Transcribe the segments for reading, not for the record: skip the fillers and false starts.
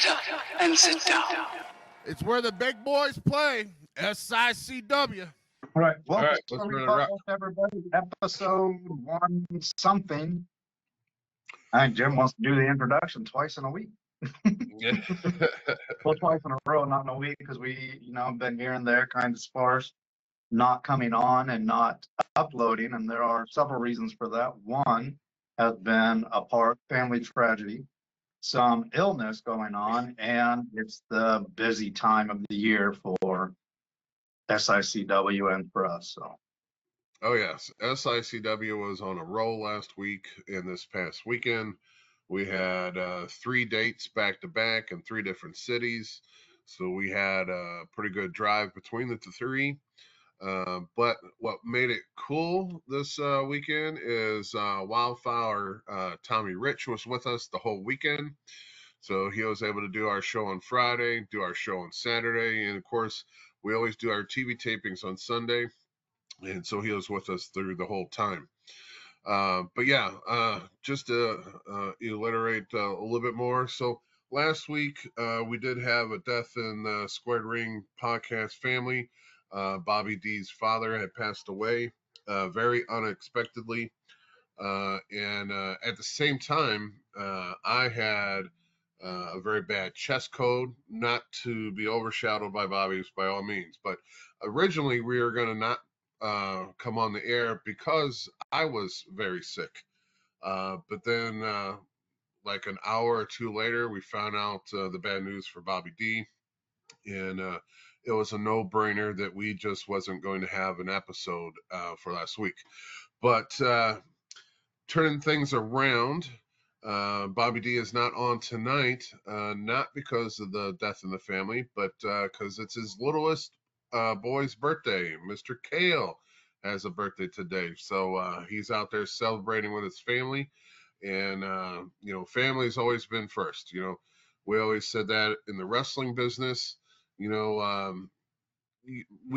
Shut up and sit down. It's where the big boys play. SICW. All right. Well, All right, let's run it up. everybody. Episode 1 something. I think Jim wants to do the introduction twice in a week. Yeah. Well, twice in a row, not in a week, because we, been here and there kind of sparse, not coming on and not uploading. And there are several reasons for that. One has been a family tragedy, some illness going on, and it's the busy time of the year for SICW and for us. So. Oh, yes. SICW was on a roll last week and this past weekend. We had 3 dates back to back in 3 different cities. So we had a pretty good drive between the 3. But what made it cool this weekend is Wildfire Tommy Rich was with us the whole weekend. So he was able to do our show on Friday, do our show on Saturday. And, of course, we always do our TV tapings on Sunday. And so he was with us through the whole time. But yeah, just to iterate a little bit more. So last week, we did have a death in the Squared Ring podcast family. Bobby D's father had passed away very unexpectedly. And at the same time, I had a very bad chest cold, not to be overshadowed by Bobby's by all means. But originally, we were going to not come on the air because I was very sick. But then like an hour or 2 later, we found out the bad news for Bobby D. And it was a no-brainer that we just wasn't going to have an episode for last week. But turning things around, Bobby D is not on tonight, not because of the death in the family, but because it's his littlest boy's birthday. Mr. Kale has a birthday today. So he's out there celebrating with his family. And, family has always been first. We always said that in the wrestling business. We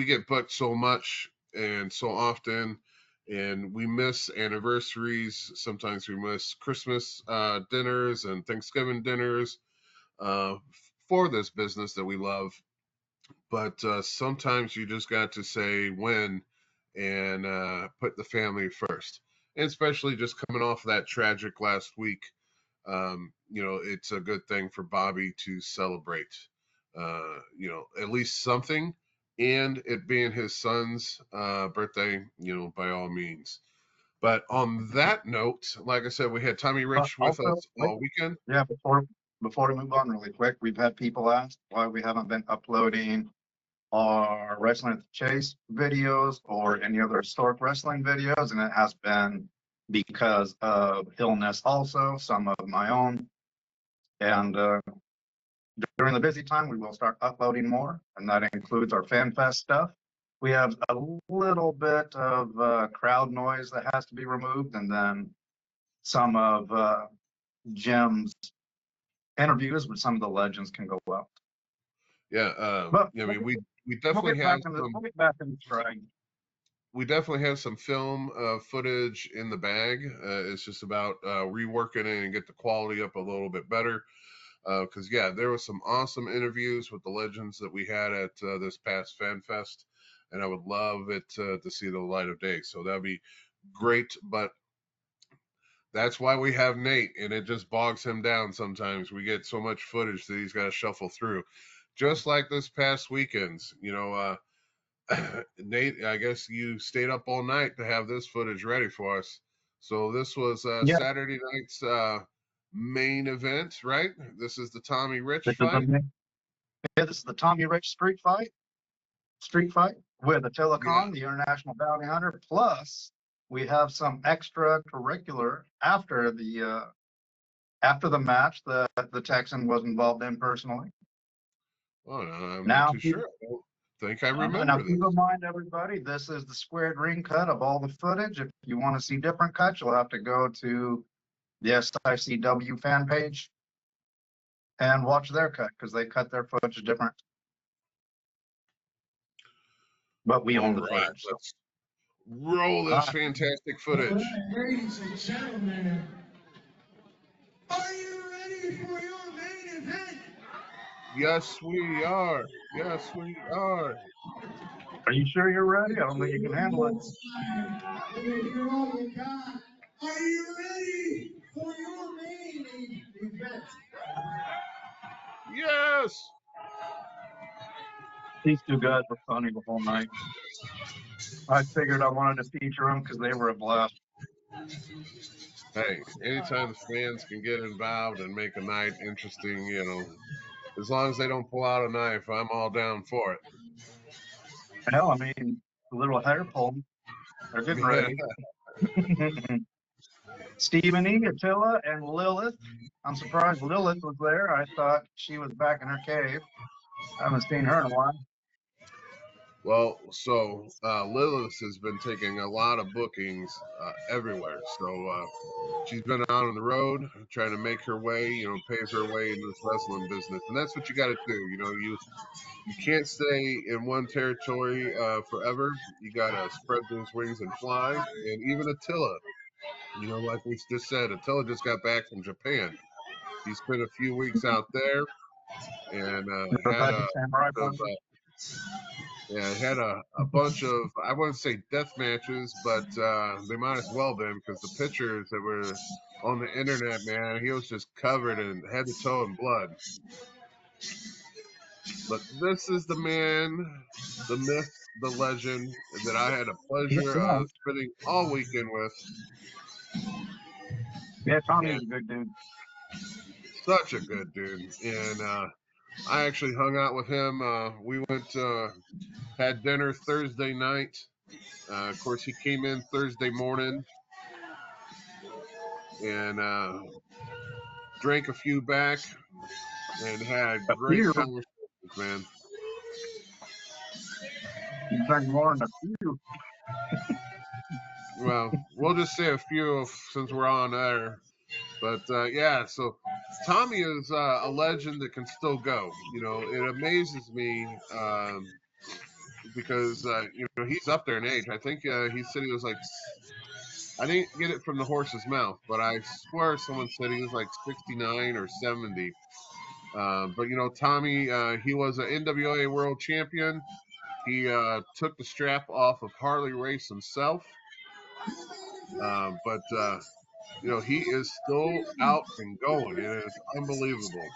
get booked so much and so often, and we miss anniversaries. Sometimes we miss Christmas dinners and Thanksgiving dinners for this business that we love. But sometimes you just got to say when and put the family first. And especially just coming off that tragic last week, it's a good thing for Bobby to celebrate, at least something. And it being his son's birthday, by all means. But on that note, like I said, we had Tommy Rich with us all weekend. Yeah, before we move on really quick, we've had people ask why we haven't been uploading our Wrestling at the Chase videos or any other historic wrestling videos, and it has been because of illness also, some of my own. And during the busy time, we will start uploading more, and that includes our FanFest stuff. We have a little bit of crowd noise that has to be removed, and then some of Jim's interviews with some of the legends can go out. Yeah, But we definitely have we'll get back in stride. We definitely have some film footage in the bag. It's just about reworking it and get the quality up a little bit better. Because, there was some awesome interviews with the legends that we had at this past FanFest, and I would love it to see the light of day. So that'd be great, but that's why we have Nate, and it just bogs him down sometimes. We get so much footage that he's got to shuffle through. Just like this past weekend's, Nate, I guess you stayed up all night to have this footage ready for us. So this was Saturday night's main event, right? This is the Tommy Rich fight. This is the Tommy Rich street fight with Atilla Kong, the International Bounty Hunter. Plus, we have some extracurricular after the match that the Texan was involved in personally. Oh, no, I'm not too sure. I think I remember now, this. keep in mind, everybody, this is the Squared Ring cut of all the footage. If you want to see different cuts, you'll have to go to the SICW fan page and watch their cut, because they cut their footage different. But we own the footage. So. Let's roll this fantastic footage. All right, ladies and gentlemen, are you ready for your main event? Yes, we are. Yes, we are. Are you sure you're ready? I don't think you can handle it. Are you ready for your main event? Yes. These two guys were funny the whole night. I figured I wanted to feature them because they were a blast. Hey, anytime the fans can get involved and make a night interesting, as long as they don't pull out a knife, I'm all down for it. Hell, I mean, the little hair pull. They're getting ready. Stephen E., Attila, and Lilith. I'm surprised Lilith was there. I thought she was back in her cave. I haven't seen her in a while. Well, so Lilith has been taking a lot of bookings everywhere. So she's been out on the road trying to make her way, pave her way into this wrestling business. And that's what you got to do. You can't stay in one territory forever. You got to spread those wings and fly. And even Attila, like we just said, Attila just got back from Japan. He spent a few weeks out there and had a bunch of, I wouldn't say death matches, but they might as well been, because the pictures that were on the internet, man, he was just covered in head to toe in blood. But this is the man, the myth, the legend that I had a pleasure of spending all weekend with. Yeah, Tommy's a good dude. Such a good dude. And I actually hung out with him. We went, had dinner Thursday night. Of course, he came in Thursday morning and drank a few back and had great conversations, man. You drank more than a few. Well, we'll just say a few since we're on there. But yeah, so Tommy is a legend that can still go. It amazes me because he's up there in age. I think he said he was like, I didn't get it from the horse's mouth, but I swear someone said he was like 69 or 70. But Tommy, he was an NWA World Champion. He took the strap off of Harley Race himself. But he is still out and going. It is unbelievable.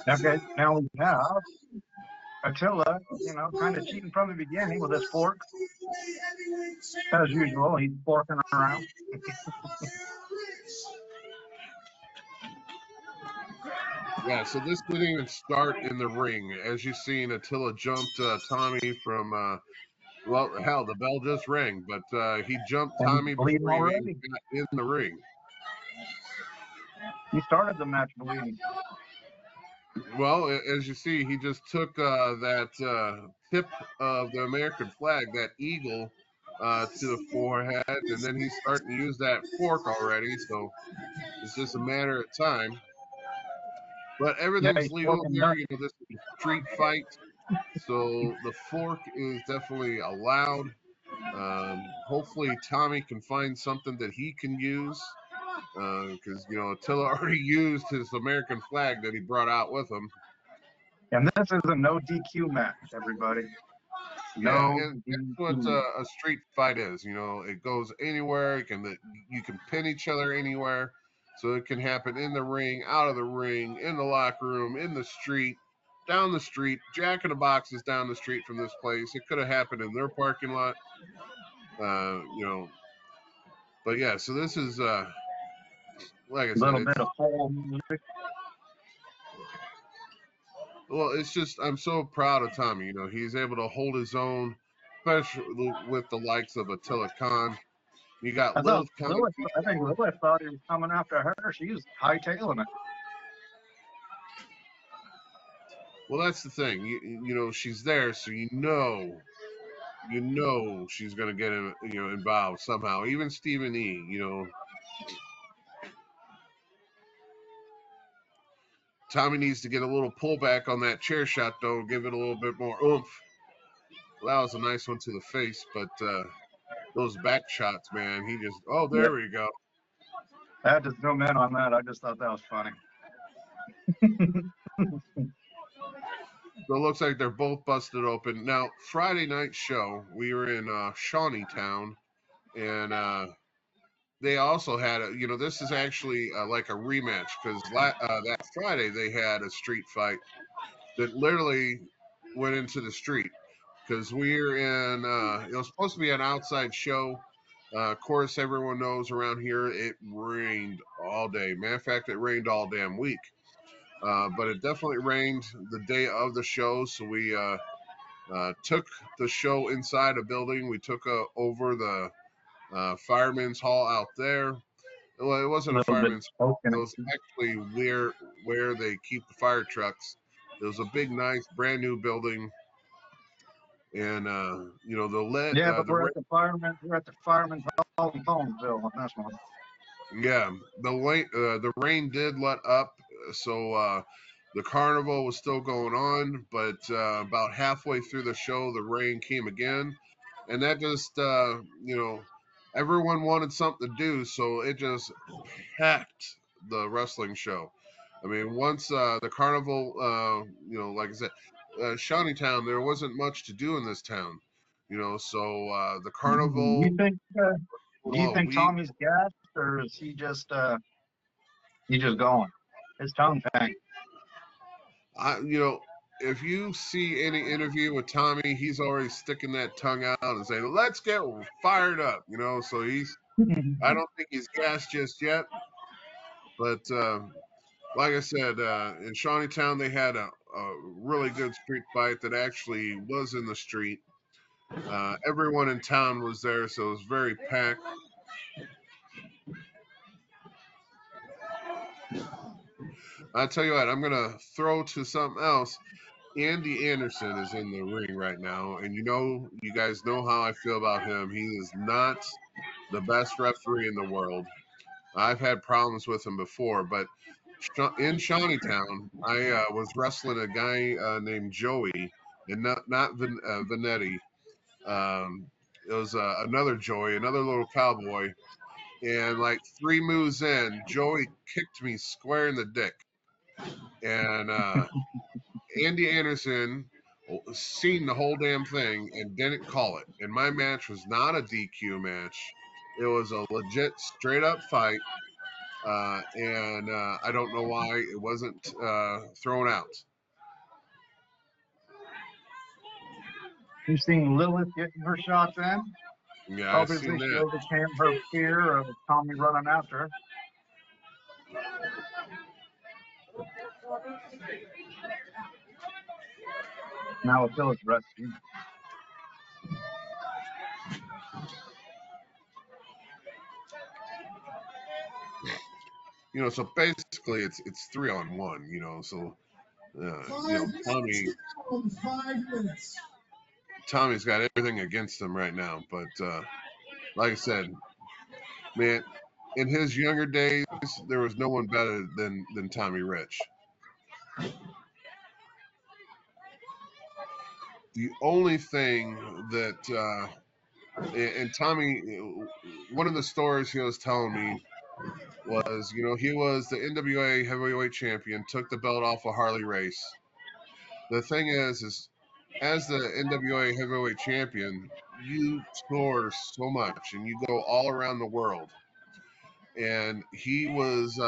Okay, now we have Attila, kind of cheating from the beginning with his fork. As usual, he's forking around. Yeah, so this didn't even start in the ring. As you've seen, Attila jumped Tommy from, the bell just rang, but he jumped Tommy before he even got in the ring. He started the match bleeding. Well, as you see, he just took that tip of the American flag, that eagle, to the forehead, and then he's starting to use that fork already, so it's just a matter of time. But everything's legal there. This is a street fight, so the fork is definitely allowed. Hopefully Tommy can find something that he can use, because Attila already used his American flag that he brought out with him. And this is a no DQ match, everybody. No, yeah, and that's what a street fight is. It goes anywhere. You can pin each other anywhere. So it can happen in the ring, out of the ring, in the locker room, in the street, down the street. Jack in the Box is down the street from this place. It could have happened in their parking lot. But yeah, so this is like I said, a little bit of full music. Well, it's just I'm so proud of Tommy. He's able to hold his own, especially with the likes of Attila Khan. You got Lilith. I think Lilith thought he was coming after her. She was hightailing it. Well, that's the thing. She's there, so you know she's gonna get involved somehow. Even Stephen E. Tommy needs to get a little pullback on that chair shot, though. Give it a little bit more oomph. Well, that was a nice one to the face, but those back shots, man, he just, there we go. I had to zoom in on that. I just thought that was funny. So it looks like they're both busted open. Now, Friday night show, we were in Shawneetown, and they also had this is actually like a rematch because that Friday they had a street fight that literally went into the street because we're in it was supposed to be an outside show. Of course, everyone knows around here it rained all day. Matter of fact, it rained all damn week. But it definitely rained the day of the show, so we took the show inside a building. We took over the fireman's hall out there. Well, it wasn't a little bit fireman's hall. smoking. It was actually where they keep the fire trucks. It was a big, nice, brand new building, and Yeah, but the we're at the fireman's hall in Collinsville on this one. yeah, the rain did let up, so the carnival was still going on, but about halfway through the show, the rain came again, and that just everyone wanted something to do, so it just packed the wrestling show. I mean, once the carnival, like I said, Shawneetown, there wasn't much to do in this town, so the carnival. Do you Well, think Tommy's gassed, or is he just going? His tongue tank. If you see any interview with Tommy, he's always sticking that tongue out and saying, "Let's get fired up," So I don't think he's gassed just yet, but like I said, in Shawneetown they had a really good street fight that actually was in the street. Everyone in town was there, so it was very packed. I tell you what, I'm gonna throw to something else. Andy Anderson is in the ring right now, and you guys know how I feel about him. He is not the best referee in the world. I've had problems with him before, but in Shawneetown, I was wrestling a guy named Joey, and not Vanetti. It was another Joey, another little cowboy, and like 3 moves in, Joey kicked me square in the dick, and Andy Anderson seen the whole damn thing and didn't call it. And my match was not a DQ match. It was a legit straight up fight. And I don't know why it wasn't thrown out. You've seen Lilith getting her shots in. Yeah, I've Obviously, seen she that. overcame her fear of Tommy running after her. Now Attilla's resting. So basically it's 3-on-1, so Tommy's got everything against him right now, but like I said, man, in his younger days there was no one better than Tommy Rich. The only thing that and Tommy, one of the stories he was telling me was, he was the NWA heavyweight champion, took the belt off of Harley Race. The thing is as the NWA heavyweight champion, you tour so much and you go all around the world. And he was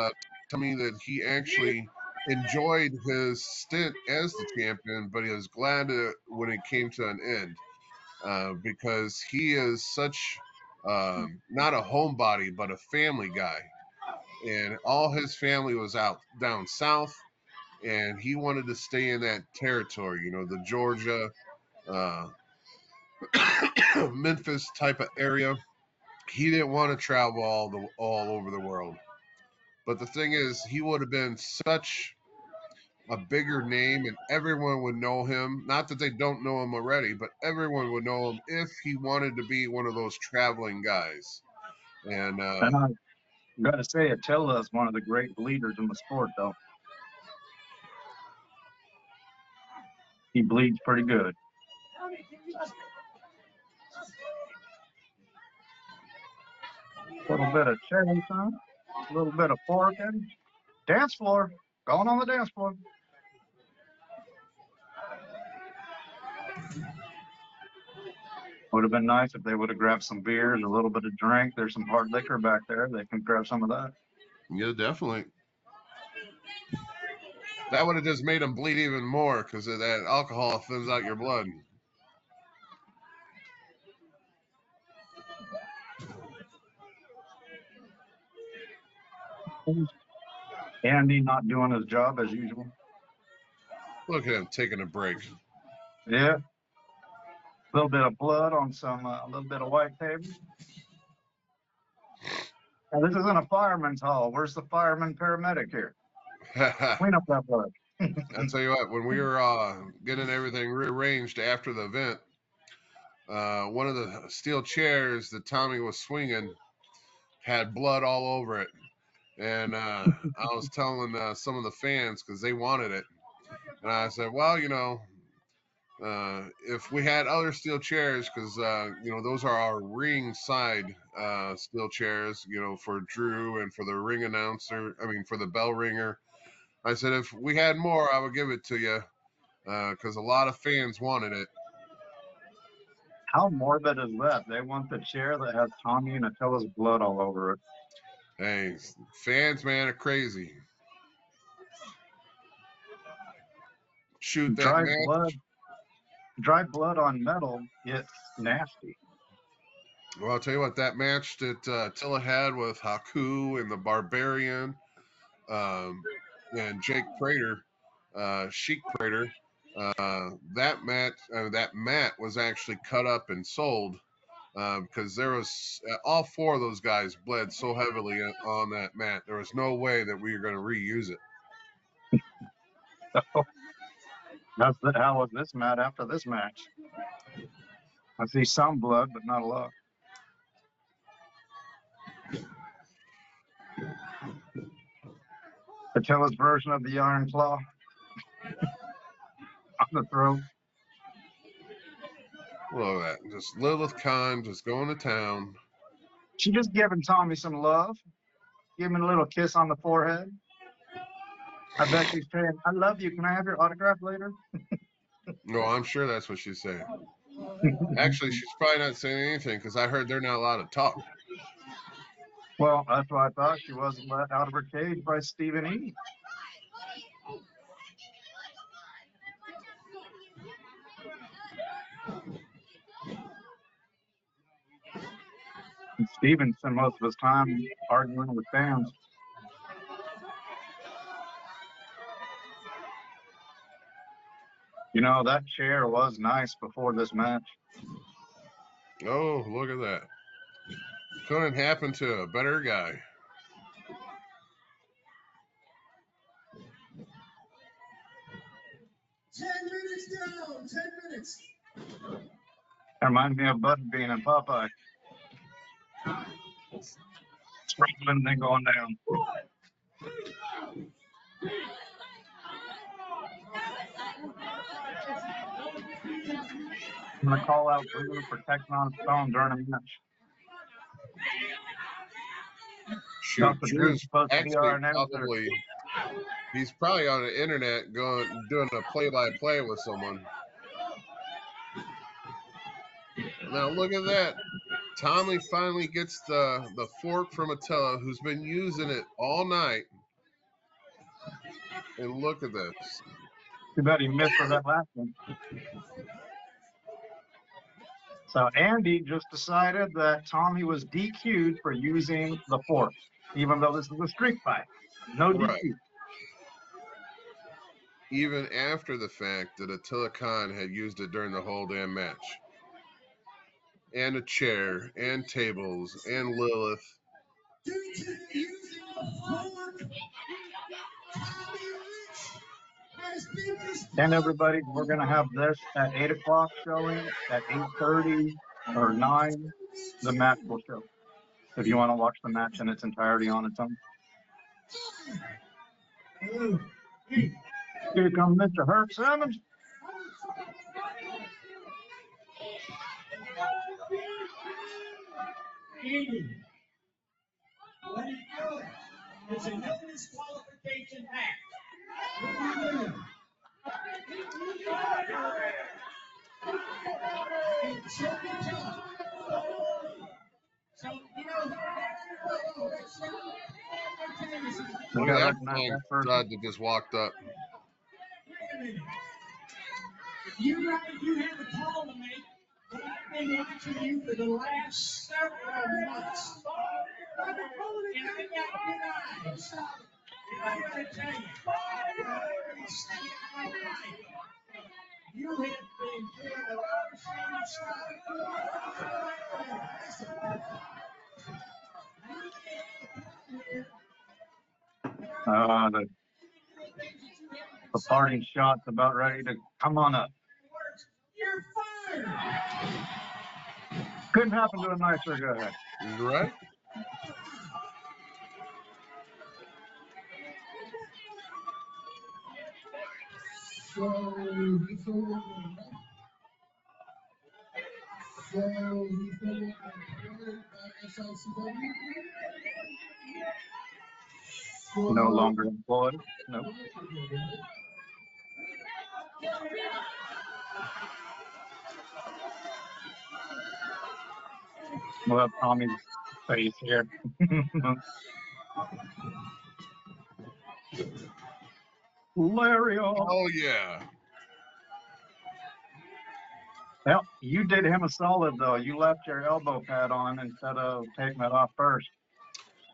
telling me that he actually enjoyed his stint as the champion, but he was glad when it came to an end. Because he is such not a homebody, but a family guy, and all his family was out down south, and he wanted to stay in that territory, the Georgia, Memphis type of area. He didn't want to travel all over the world. But the thing is, he would have been such a bigger name and everyone would know him. Not that they don't know him already, but everyone would know him if he wanted to be one of those traveling guys. And I've got to say, Attilla is one of the great bleeders in the sport, though. He bleeds pretty good. A little bit of chasing, a little bit of forking. Dance floor. Going on the dance floor. Would have been nice if they would have grabbed some beers, a little bit of drink. There's some hard liquor back there. They can grab some of that. Yeah, definitely. That would have just made them bleed even more because that alcohol thins out your blood. Andy not doing his job as usual. Look at him taking a break. Yeah. A little bit of blood on some, a little bit of white table. Now, this isn't a fireman's hall. Where's the fireman paramedic here? Clean up that blood. I'll tell you what, when we were getting everything rearranged after the event, one of the steel chairs that Tommy was swinging had blood all over it. And I was telling some of the fans because they wanted it. And I said, well, you know, if we had other steel chairs, because, you know, those are our ring side steel chairs, you know, for Drew and for the ring announcer, I mean, for the bell ringer. I said, if we had more, I would give it to you because a lot of fans wanted it. How morbid is that? They want the chair that has Tommy and Attila's blood all over it. Hey, fans, man, are crazy. Shoot that match. Dry blood on metal, it's nasty. Well, I'll tell you what, that match that Attilla had with Haku and the Barbarian and Jake Prater, Sheik Prater, that mat was actually cut up and sold because there was all four of those guys bled so heavily on that mat. There was no way that we were going to reuse it. How was this mat after this match? I see some blood, but not a lot. Attila's version of the Iron Claw on the throat. Look at that. Just Lilith Khan just going to town. She just giving Tommy some love. Give him a little kiss on the forehead. I bet she's saying, I love you. Can I have your autograph later? No, I'm sure that's what she's saying. Actually, she's probably not saying anything because I heard they're not allowed to talk. Well, that's what I thought. She wasn't let out of her cage by Stephen E. And Stephen spent most of his time arguing with fans. You know, that chair was nice before this match. Oh, look at that. Couldn't happen to a better guy. Down, 10 minutes. That reminds me of Butterbean and Popeye. Sprinkling and then going down. I'm going to call out Bruiser for texting on his phone during a match. Shoot, Drew's supposed to be our announcer. He's probably on the internet doing a play-by-play with someone. Now look at that. Tommy finally gets the fork from Attilla, who's been using it all night. And look at this. Too bad he missed for that last one. So Andy just decided that Tommy was DQ'd for using the fork, even though this is a street fight. No DQ. Right. Even after the fact that Attilla Khan had used it during the whole damn match. And a chair, and tables, and Lilith. Due to the using of fork, Tommy Rich has been disqualified. And everybody, we're going to have this at 8 o'clock showing, at 8:30 or 9, the match will show. If you want to watch the match in its entirety on its own. Here comes Mr. Herb Simmons. Andy, let it go. It's a no disqualification match. So, you know, You Oh, gotta yeah, recognize that person. that just walked up. you have a call to make, but I've been watching you for the last several months. And I got good eyes. I gotta tell you, you have been doing a lot of shady stuff. The parting shot's about ready to come on up. You're fired. Couldn't happen to a nicer guy. Right? So he's over. So he's been employed by SICW. No longer employed. No. We'll have Tommy's face here. Lario. Oh, yeah. Well, you did him a solid, though. You left your elbow pad on instead of taking it off first.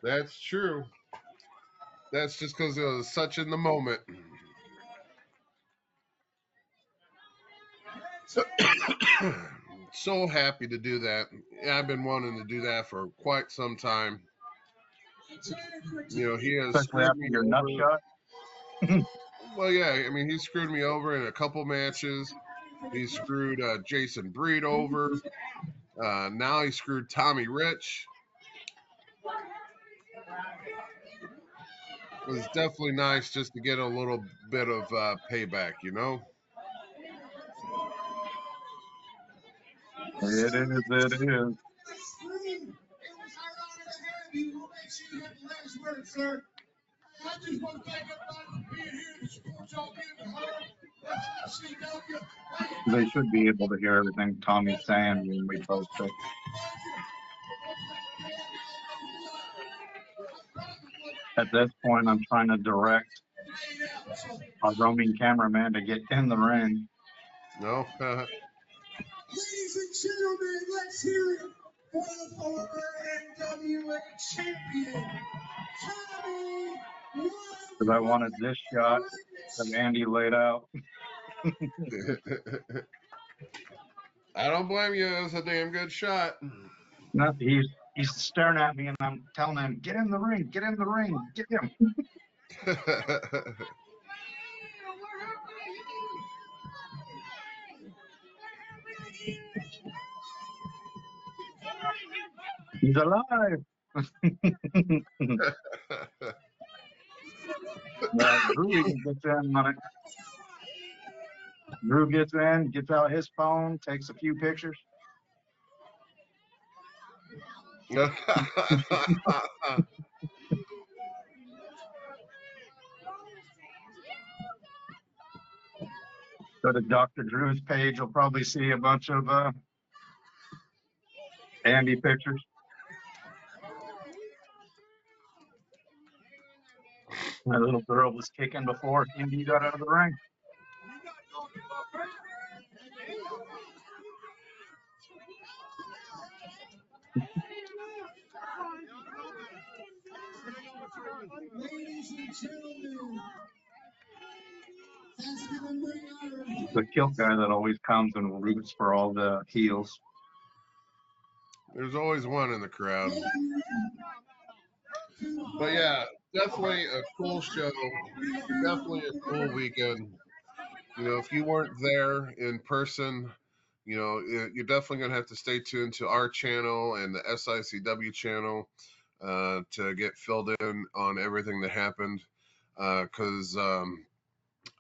That's true. That's just because it was such in the moment. So happy to do that. I've been wanting to do that for quite some time. You know, he has Especially screwed after me your nut over. shot. Well, yeah, I mean, he screwed me over in a couple matches. He screwed Jason Breed over. Now he screwed Tommy Rich. It was definitely nice just to get a little bit of payback, you know? It is. It was ironic to have you. We'll make sure you have the last word, sir. I just want to thank everybody for being here to support y'all being at home. They should be able to hear everything Tommy's saying when we post it. At this point, I'm trying to direct our roaming cameraman to get in the ring. No? Ladies and gentlemen, let's hear it for the former NWA champion, Tommy. Because I wanted this shot that Andy laid out. I don't blame you. It was a damn good shot. No, he's staring at me, and I'm telling him, "Get in the ring, get in the ring, get him." He's alive. Drew even gets in on it. Drew gets in, gets out his phone, takes a few pictures. Go to Dr. Drew's page, you'll probably see a bunch of Andy pictures. My little girl was kicking before Andy got out of the ring. Ladies and gentlemen, The kill guy that always comes and roots for all the heels. There's always one in the crowd. But yeah, definitely a cool show. Definitely a cool weekend. You know, if you weren't there in person, you know, you're definitely going to have to stay tuned to our channel and the SICW channel to get filled in on everything that happened. Because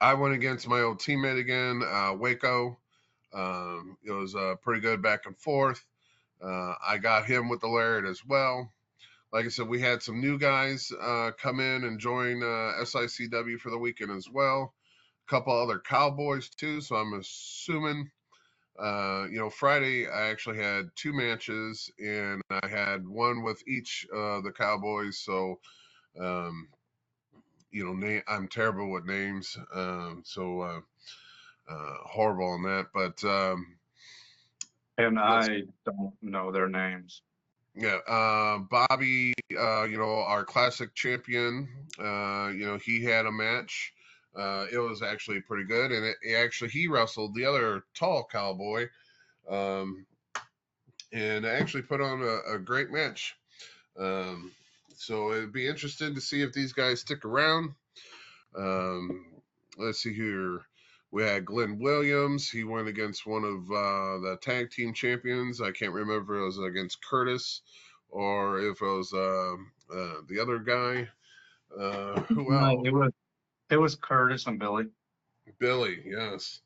I went against my old teammate again, Waco. It was pretty good back and forth. I got him with the lariat as well. Like I said, we had some new guys come in and join SICW for the weekend as well. A couple other Cowboys too. So I'm assuming Friday I actually had 2 matches, and I had one with each the Cowboys. So, I'm terrible with names, horrible on that. But And I don't know their names. yeah, Bobby, our classic champion, he had a match. It was actually pretty good, and he wrestled the other tall cowboy, um, and actually put on a great match. Um, so it'd be interesting to see if these guys stick around. Um, let's see here. We had Glenn Williams. He went against one of the tag team champions. I can't remember if it was against Curtis or if it was the other guy. Who No, else? it was Curtis and Billy. Billy, yes.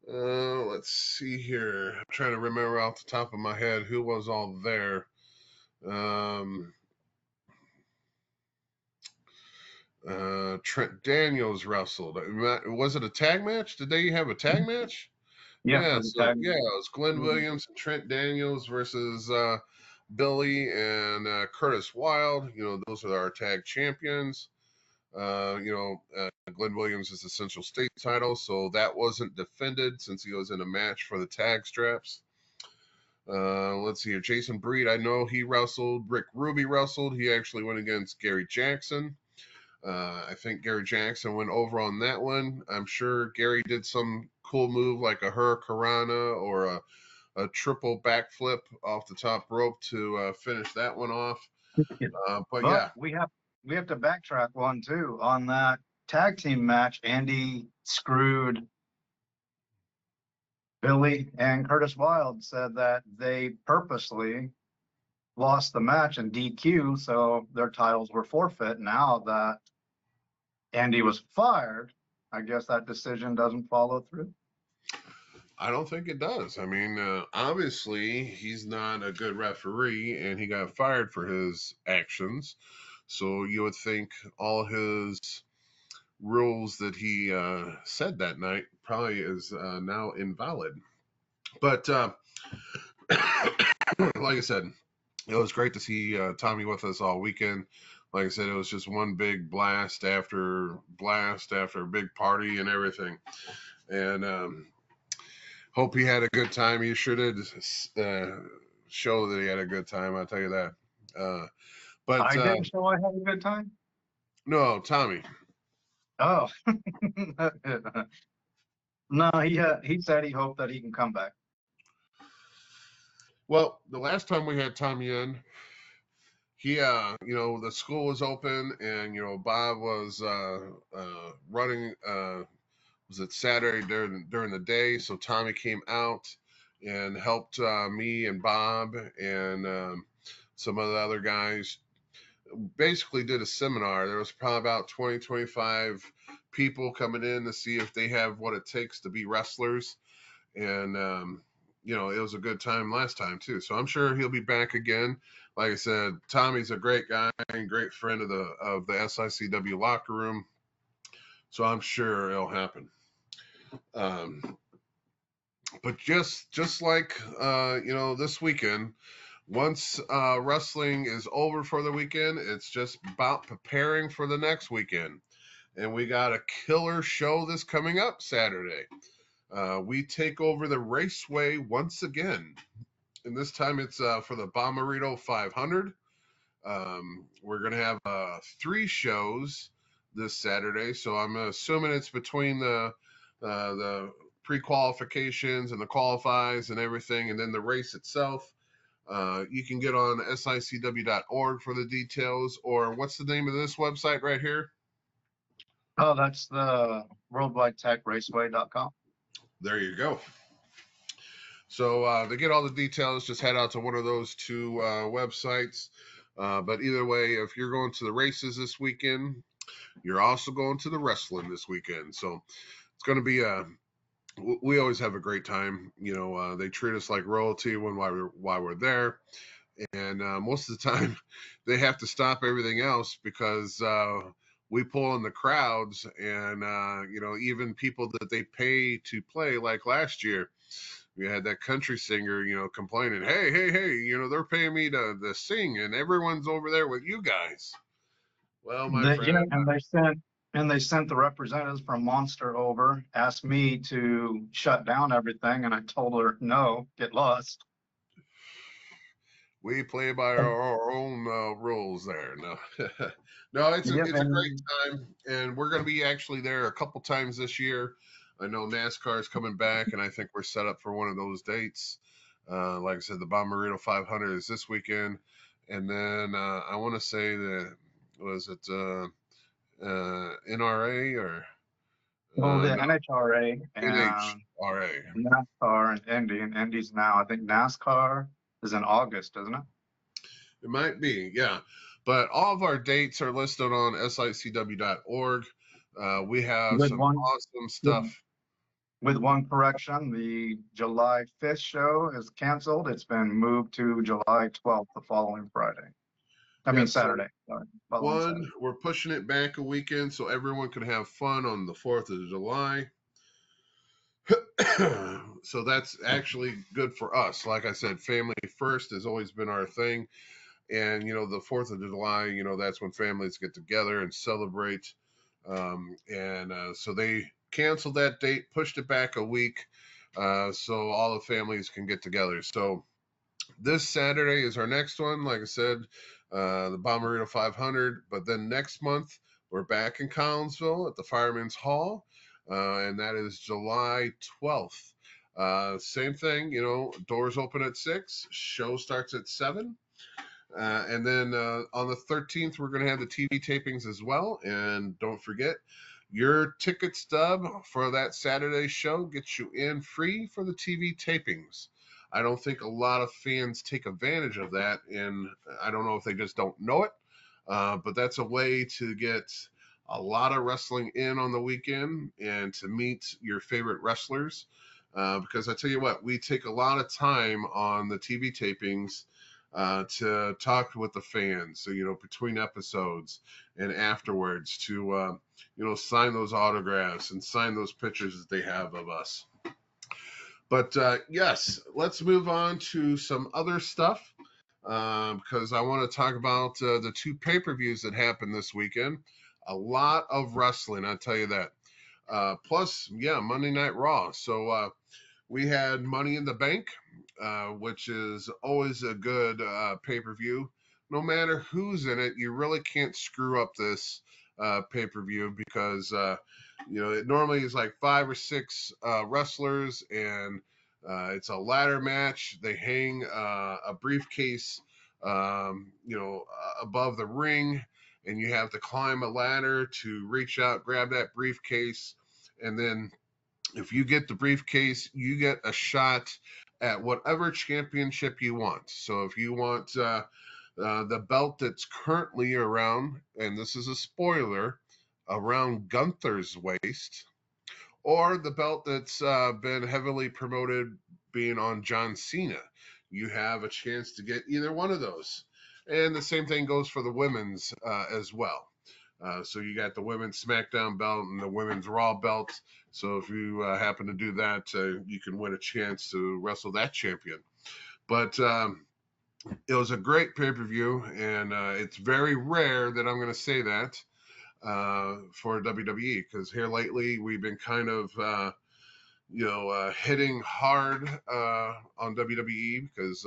Let's see here. I'm trying to remember off the top of my head who was all there. Trent Daniels wrestled. Was it a tag match? Did they have a tag match? Yeah, Yeah, for the so tag. yeah, it was Glenn Williams and Trent Daniels versus Billy and Curtis Wild. Those are our tag champions. Glenn Williams is the Central State title, so that wasn't defended since he was in a match for the tag straps. Let's see here. Jason Breed, I know he wrestled. Rick Ruby wrestled. He actually went against Gary Jackson. I think Gary Jackson went over on that one. I'm sure Gary did some cool move like a hurricanrana or a triple backflip off the top rope to finish that one off. But yeah, we have to backtrack one too on that tag team match. Andy screwed Billy and Curtis Wild, said that they purposely lost the match in DQ, so their titles were forfeit. Now that Andy was fired, I guess that decision doesn't follow through. I don't think it does. I mean, obviously, he's not a good referee, and he got fired for his actions. So you would think all his rules that he said that night probably is now invalid. But like I said, it was great to see Tommy with us all weekend. Like I said, it was just one big blast after a big party and everything. And hope he had a good time. He sure did show that he had a good time. I'll tell you that. But I didn't show I had a good time. No, Tommy. Oh, no, he said he hoped that he can come back. Well, the last time we had Tommy in, he, the school was open, and Bob was running. Was it Saturday during the day? So Tommy came out and helped me and Bob and some of the other guys. Basically did a seminar. There was probably about 20, 25 people coming in to see if they have what it takes to be wrestlers. And, it was a good time last time too. So I'm sure he'll be back again. Like I said, Tommy's a great guy and great friend of the SICW locker room. So I'm sure it'll happen. But just like, this weekend, once wrestling is over for the weekend, it's just about preparing for the next weekend. And we got a killer show this coming up Saturday. We take over the Raceway once again. And this time it's for the Bommarito 500. We're going to have 3 shows this Saturday. So I'm assuming it's between the pre-qualifications and the qualifies and everything, and then the race itself. You can get on sicw.org for the details, or what's the name of this website right here? Oh, that's the worldwidetechraceway.com. There you go. So to get all the details, just head out to one of those 2 websites. But either way, if you're going to the races this weekend, you're also going to the wrestling this weekend. So it's going to be we always have a great time. They treat us like royalty while we're there. And most of the time they have to stop everything else because we pull in the crowds and, even people that they pay to play, like last year, we had that country singer, complaining, hey, they're paying me to sing, and everyone's over there with you guys. Well, my friend, and they sent the representatives from Monster over, asked me to shut down everything, and I told her no, get lost. we play by our own rules there. No, no, it's a great time, and we're going to be actually there a couple times this year. I know NASCAR is coming back, and I think we're set up for one of those dates. Like I said, the Bommarito 500 is this weekend, and then I want to say that was it NRA or Well, the NHRA and NHRA. NASCAR and Indy, and Indy's now, I think NASCAR is in August, isn't it? It might be, yeah. But all of our dates are listed on sicw.org. We have some awesome stuff. With one correction, the July 5th show is canceled. It's been moved to July 12th, the following Friday. Saturday. Sorry, Saturday. We're pushing it back a weekend so everyone can have fun on the 4th of July. So that's actually good for us. Like I said, family first has always been our thing. And, the 4th of July, that's when families get together and celebrate. So they canceled that date, pushed it back a week, so all the families can get together. So this Saturday is our next one. Like I said, the Bommarito 500. But then next month, we're back in Collinsville at the Fireman's Hall, and that is July 12th. Same thing, doors open at 6, show starts at 7. And then on the 13th, we're going to have the TV tapings as well. And don't forget, your ticket stub for that Saturday show gets you in free for the TV tapings. I don't think a lot of fans take advantage of that, and I don't know if they just don't know it, but that's a way to get a lot of wrestling in on the weekend and to meet your favorite wrestlers, because I tell you what, we take a lot of time on the TV tapings to talk with the fans. So, between episodes and afterwards to, sign those autographs and sign those pictures that they have of us. But yes, let's move on to some other stuff because I want to talk about the 2 pay-per-views that happened this weekend. A lot of wrestling, I'll tell you that. Plus, Monday Night Raw. So we had Money in the Bank, which is always a good pay-per-view. No matter who's in it, you really can't screw up this pay-per-view because it normally is like 5 or 6 wrestlers, and it's a ladder match. They hang a briefcase, above the ring, and you have to climb a ladder to reach out, grab that briefcase, and then if you get the briefcase, you get a shot at whatever championship you want. So if you want the belt that's currently around, and this is a spoiler, around Gunther's waist, or the belt that's been heavily promoted being on John Cena, you have a chance to get either one of those. And the same thing goes for the women's as well. So you got the women's SmackDown belt and the women's Raw belt. So if you happen to do that, you can win a chance to wrestle that champion. But it was a great pay-per-view, and it's very rare that I'm going to say that for WWE, because here lately we've been kind of, hitting hard on WWE because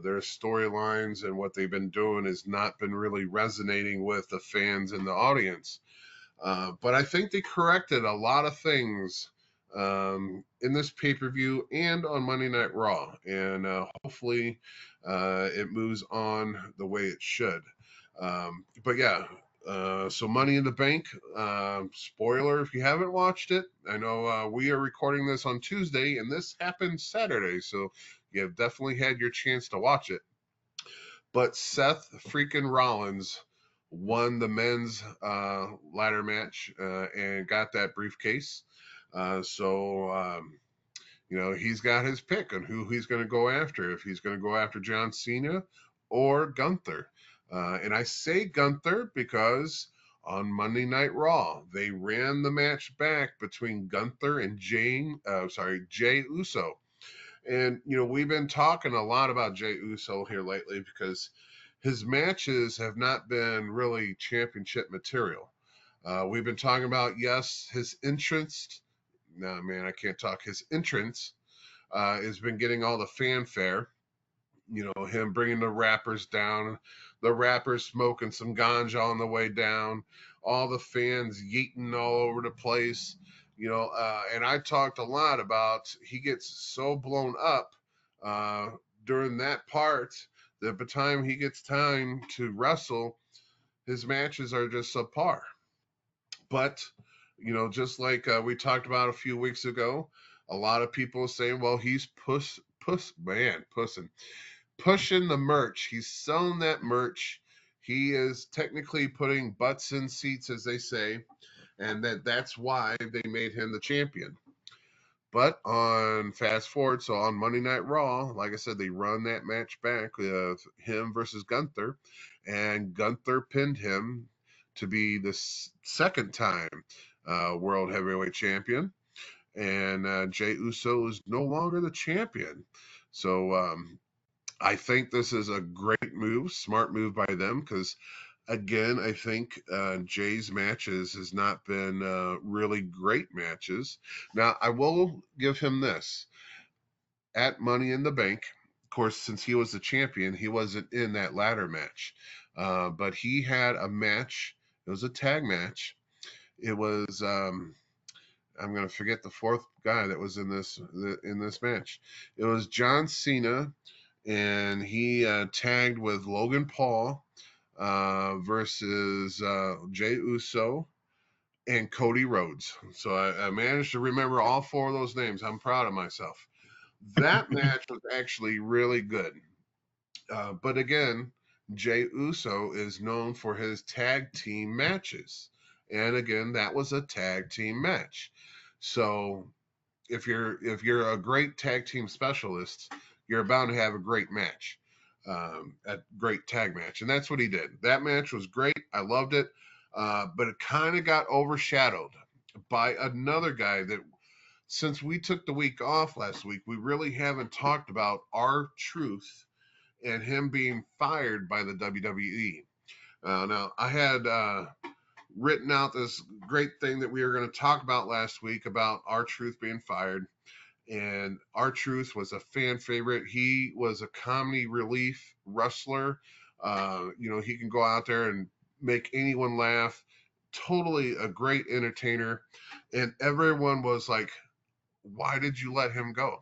their storylines and what they've been doing has not been really resonating with the fans and the audience. But I think they corrected a lot of things in this pay-per-view and on Monday Night Raw. And hopefully it moves on the way it should. But yeah, so Money in the Bank, spoiler if you haven't watched it. I know we are recording this on Tuesday and this happened Saturday, so you have definitely had your chance to watch it. But Seth freaking Rollins won the men's ladder match and got that briefcase. So he's got his pick on who he's going to go after, if he's going to go after John Cena or Gunther. And I say Gunther because on Monday Night Raw. They ran the match back between Gunther and Jay Uso. And, we've been talking a lot about Jay Uso here lately because his matches have not been really championship material. We've been talking about, yes, his entrance. No, man, I can't talk. His entrance has been getting all the fanfare. Him bringing the rappers down, the rappers smoking some ganja on the way down, all the fans yeeting all over the place. And I talked a lot about he gets so blown up during that part that by the time he gets time to wrestle, his matches are just subpar. But, just like we talked about a few weeks ago, a lot of people saying, well, he's pushing the merch. He's selling that merch. He is technically putting butts in seats, as they say, and that's why they made him the champion. But on fast forward, so on Monday Night Raw, like I said, they run that match back with him versus Gunther, and Gunther pinned him to be the second time World Heavyweight Champion, and Jey Uso is no longer the champion. So I think this is a great move, smart move by them, because again, I think Jay's matches has not been really great matches. Now, I will give him this. At Money in the Bank, of course, since he was the champion, he wasn't in that ladder match. But he had a match. It was a tag match. It was, I'm going to forget the fourth guy that was in this match. It was John Cena, and he tagged with Logan Paul versus Jey Uso and Cody Rhodes. So I managed to remember all four of those names. I'm proud of myself. That match was actually really good. But again, Jey Uso is known for his tag team matches. And again, that was a tag team match. So if you're a great tag team specialist, you're bound to have a great match, a great tag match. And that's what he did. That match was great. I loved it. But it kind of got overshadowed by another guy that, since we took the week off last week, we really haven't talked about R-Truth and him being fired by the WWE. Now, I had written out this great thing that we were going to talk about last week about R-Truth being fired. And R-Truth was a fan favorite. He was a comedy relief wrestler. He can go out there and make anyone laugh. Totally a great entertainer. And everyone was like, why did you let him go?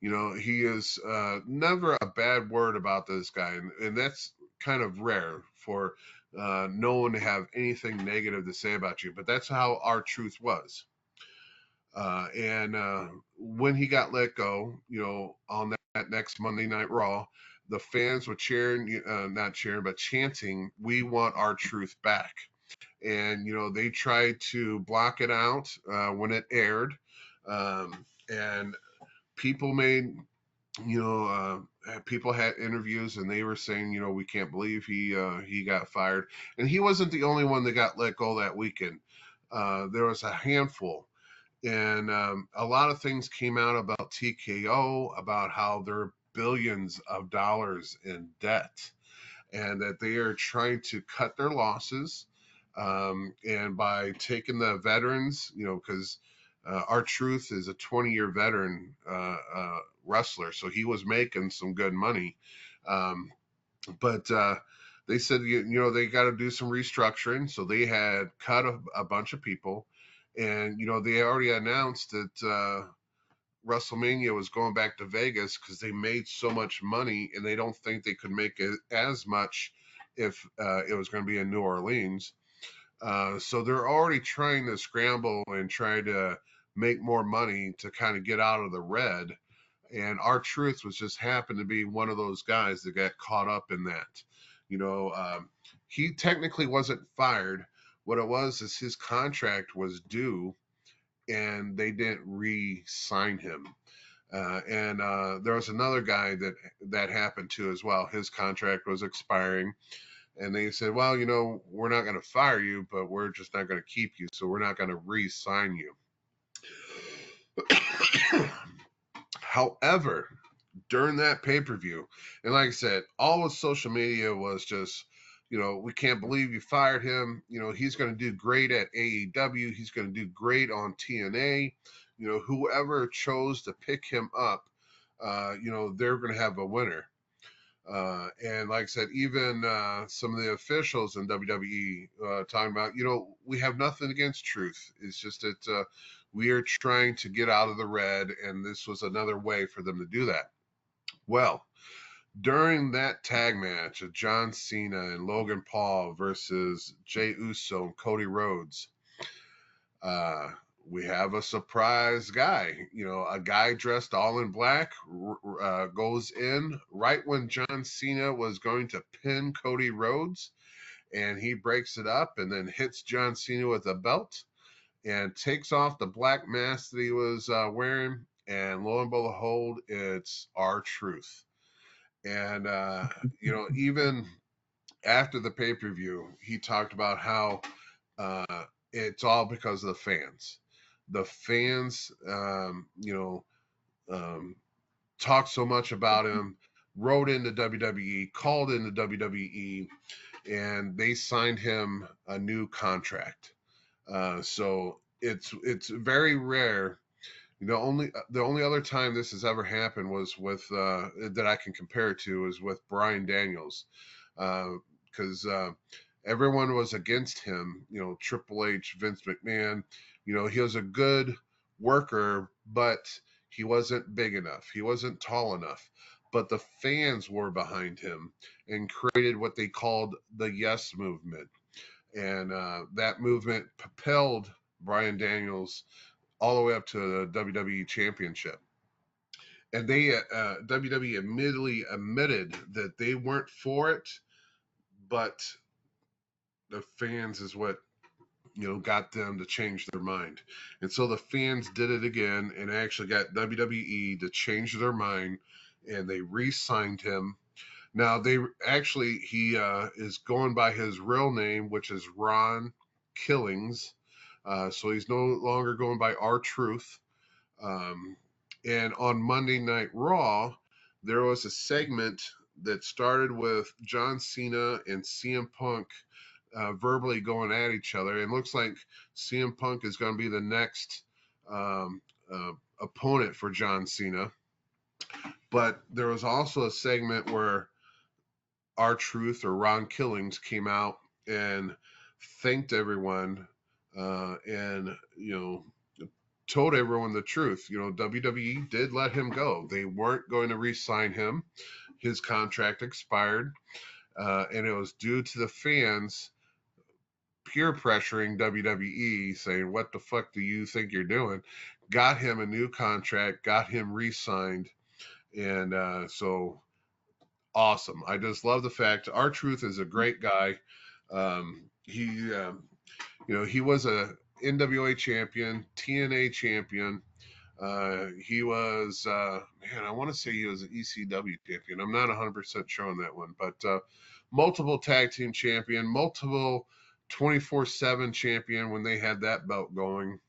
He is never a bad word about this guy. And that's kind of rare for no one to have anything negative to say about you. But that's how R-Truth was. And when he got let go, on that next Monday Night Raw, the fans were not cheering, but chanting, "We want R-Truth back." And, they tried to block it out when it aired. And people made, people had interviews and they were saying, we can't believe he got fired. And he wasn't the only one that got let go that weekend. There was a handful. And a lot of things came out about TKO, about how they're billions of dollars in debt and that they are trying to cut their losses. And by taking the veterans, because R-Truth is a 20-year veteran wrestler, so he was making some good money. But they said, they got to do some restructuring. So they had cut a bunch of people. And, they already announced that WrestleMania was going back to Vegas because they made so much money and they don't think they could make it as much if it was going to be in New Orleans. So they're already trying to scramble and try to make more money to kind of get out of the red. And R-Truth was just happened to be one of those guys that got caught up in that. He technically wasn't fired. What it was is his contract was due and they didn't re-sign him. And there was another guy that happened to as well. His contract was expiring. And they said, well, you know, we're not going to fire you, but we're just not going to keep you. So we're not going to re-sign you. However, during that pay-per-view, and like I said, all of social media was just, you know, we can't believe you fired him. You know, he's going to do great at AEW. He's going to do great on TNA. You know, whoever chose to pick him up, you know, they're going to have a winner. And like I said, even some of the officials in WWE talking about, you know, we have nothing against Truth. It's just that we are trying to get out of the red, and this was another way for them to do that. Well, during that tag match of John Cena and Logan Paul versus Jey Uso and Cody Rhodes, we have a surprise guy. You know, a guy dressed all in black goes in right when John Cena was going to pin Cody Rhodes, and he breaks it up and then hits John Cena with a belt and takes off the black mask that he was wearing. And lo and behold, it's R-Truth. And, you know, even after the pay-per-view, he talked about how it's all because of the fans. The fans, you know, talked so much about him, wrote into WWE, called into WWE, and they signed him a new contract. So it's very rare. The only other time this has ever happened was with that I can compare it to is with Bryan Daniels, because everyone was against him. You know, Triple H, Vince McMahon. You know, he was a good worker, but he wasn't big enough. He wasn't tall enough. But the fans were behind him and created what they called the Yes Movement, and that movement propelled Bryan Daniels all the way up to the WWE Championship. And they WWE immediately admitted that they weren't for it, but the fans is what, you know, got them to change their mind. And so the fans did it again and actually got WWE to change their mind, and they re-signed him. Now he is going by his real name, which is Ron Killings. So he's no longer going by R-Truth. And on Monday Night Raw, there was a segment that started with John Cena and CM Punk verbally going at each other. It looks like CM Punk is going to be the next opponent for John Cena. But there was also a segment where R-Truth or Ron Killings came out and thanked everyone and, you know, told everyone the truth. You know, WWE did let him go. They weren't going to re-sign him. His contract expired, and it was due to the fans peer pressuring WWE, saying, what the fuck do you think you're doing? Got him a new contract, got him re-signed, and so awesome. I just love the fact R-Truth is a great guy. You know, he was a NWA champion, TNA champion. He was, man, I want to say he was an ECW champion. I'm not 100% sure on that one, but multiple tag team champion, multiple 24/7 champion when they had that belt going.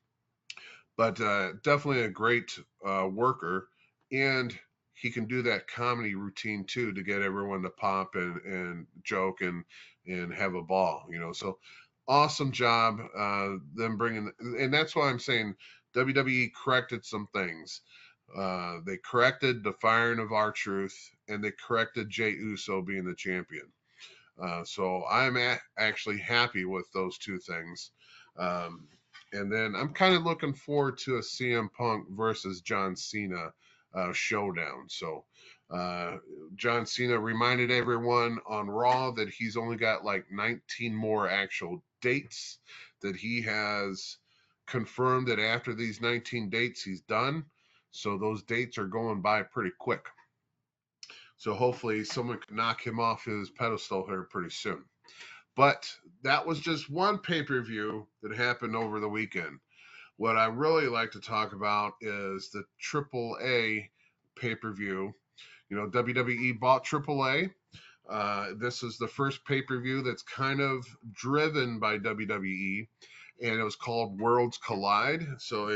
But definitely a great worker, and he can do that comedy routine too to get everyone to pop and joke and have a ball, you know. So awesome job them bringing, and that's why I'm saying WWE corrected some things. They corrected the firing of R-Truth, and they corrected Jey Uso being the champion. So I'm actually happy with those two things. And then I'm kind of looking forward to a CM Punk versus John Cena showdown. So John Cena reminded everyone on Raw that he's only got like 19 more actual dates, that he has confirmed that after these 19 dates he's done. So those dates are going by pretty quick. So hopefully someone can knock him off his pedestal here pretty soon. But that was just one pay-per-view that happened over the weekend. What I really like to talk about is the AAA pay-per-view. You know, WWE bought AAA. This is the first pay-per-view that's kind of driven by WWE, and it was called Worlds Collide. So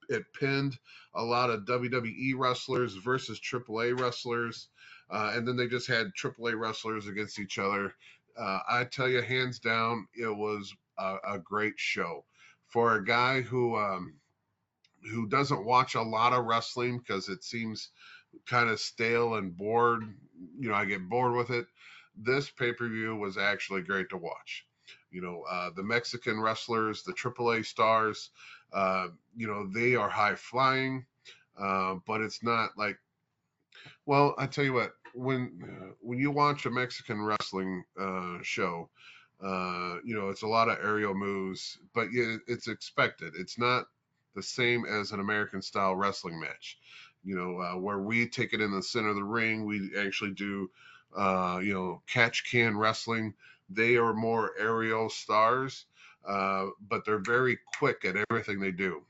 it pinned a lot of WWE wrestlers versus AAA wrestlers, and then they just had AAA wrestlers against each other. I tell you, hands down, it was a great show for a guy who doesn't watch a lot of wrestling because it seems kind of stale and bored. I get bored with it. This pay-per-view was actually great to watch. The Mexican wrestlers, the AAA stars, they are high flying, but it's not like, well, I tell you what, when you watch a Mexican wrestling show, it's a lot of aerial moves, but it's expected. It's not the same as an American style wrestling match, where we take it in the center of the ring. We actually do, catch can wrestling. They are more aerial stars, but they're very quick at everything they do.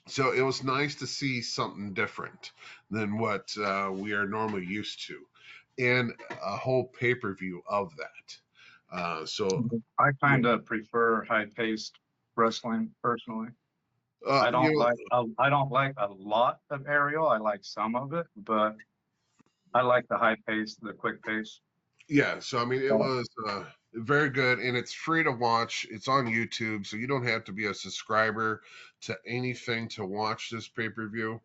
So it was nice to see something different than what we are normally used to, and a whole pay-per-view of that. I kind of prefer high-paced wrestling personally. Uh, I you don't know, like a lot of aerial. I like some of it, but I like the high pace, the quick pace. Yeah, so I mean, it was very good, and it's free to watch. It's on YouTube, so you don't have to be a subscriber to anything to watch this pay-per-view,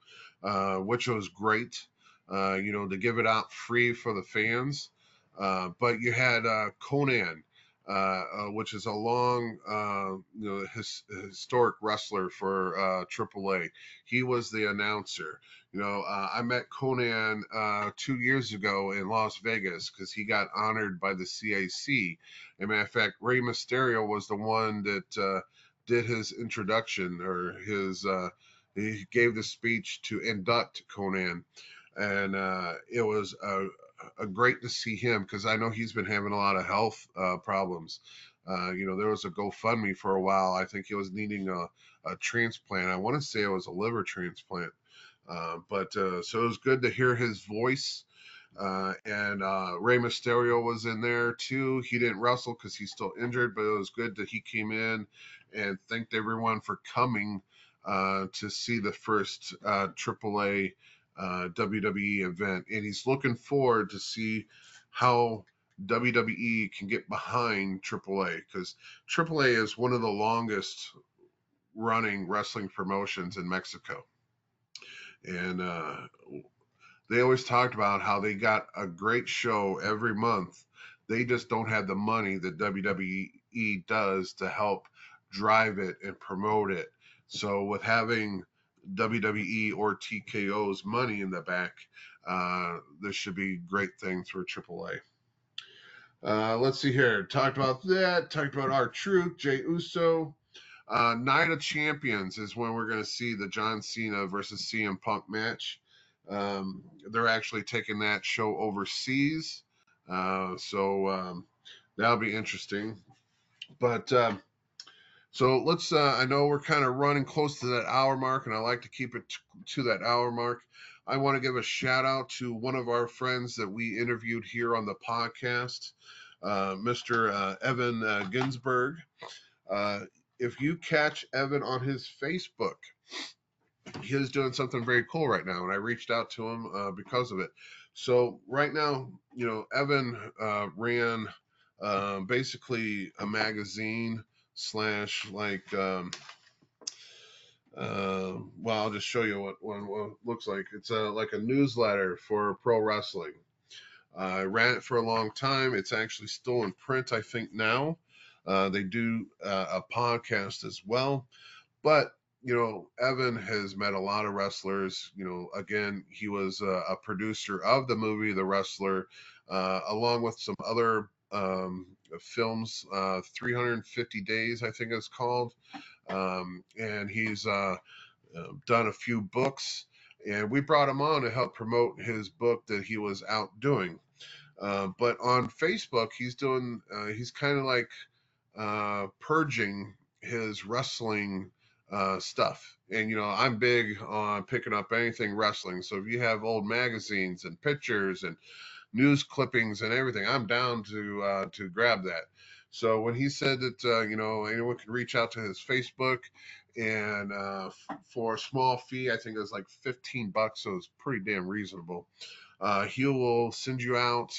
which was great. To give it out free for the fans. But you had Conan, which is a long, historic wrestler for AAA. He was the announcer. I met Conan 2 years ago in Las Vegas because he got honored by the CAC. As a matter of fact, Rey Mysterio was the one that did his introduction, or he gave the speech to induct Conan. And it was a great to see him because I know he's been having a lot of health problems. There was a GoFundMe for a while. I think he was needing a transplant. I want to say it was a liver transplant. So it was good to hear his voice. And Rey Mysterio was in there too. He didn't wrestle because he's still injured, but it was good that he came in, and thanked everyone for coming to see the first AAA WWE event. And he's looking forward to see how WWE can get behind AAA, because AAA is one of the longest running wrestling promotions in Mexico. And they always talked about how they got a great show every month. They just don't have the money that WWE does to help drive it and promote it. So with having WWE or TKO's money in the back, this should be great things for AAA. Let's see here. Talked about that. Talked about R-Truth, Jey Uso. Night of Champions is when we're going to see the John Cena versus CM Punk match. They're actually taking that show overseas. So that'll be interesting. But so let's, I know we're kind of running close to that hour mark, and I like to keep it to that hour mark. I want to give a shout out to one of our friends that we interviewed here on the podcast, Mr. Evan Ginsberg. If you catch Evan on his Facebook, he is doing something very cool right now, and I reached out to him because of it. So right now, Evan ran basically a magazine / well, I'll just show you what it looks like. It's like a newsletter for pro wrestling. I ran it for a long time. It's actually still in print, I think, now. They do a podcast as well. But, Evan has met a lot of wrestlers. Again, he was a producer of the movie The Wrestler, along with some other films, 350 Days, I think it's called. And he's done a few books. And we brought him on to help promote his book that he was out doing. But on Facebook, he's kind of like purging his wrestling stuff. And, I'm big on picking up anything wrestling. So if you have old magazines and pictures and news clippings and everything, I'm down to grab that. So when he said that anyone can reach out to his Facebook, and for a small fee, I think it was like $15, so it's pretty damn reasonable. He will send you out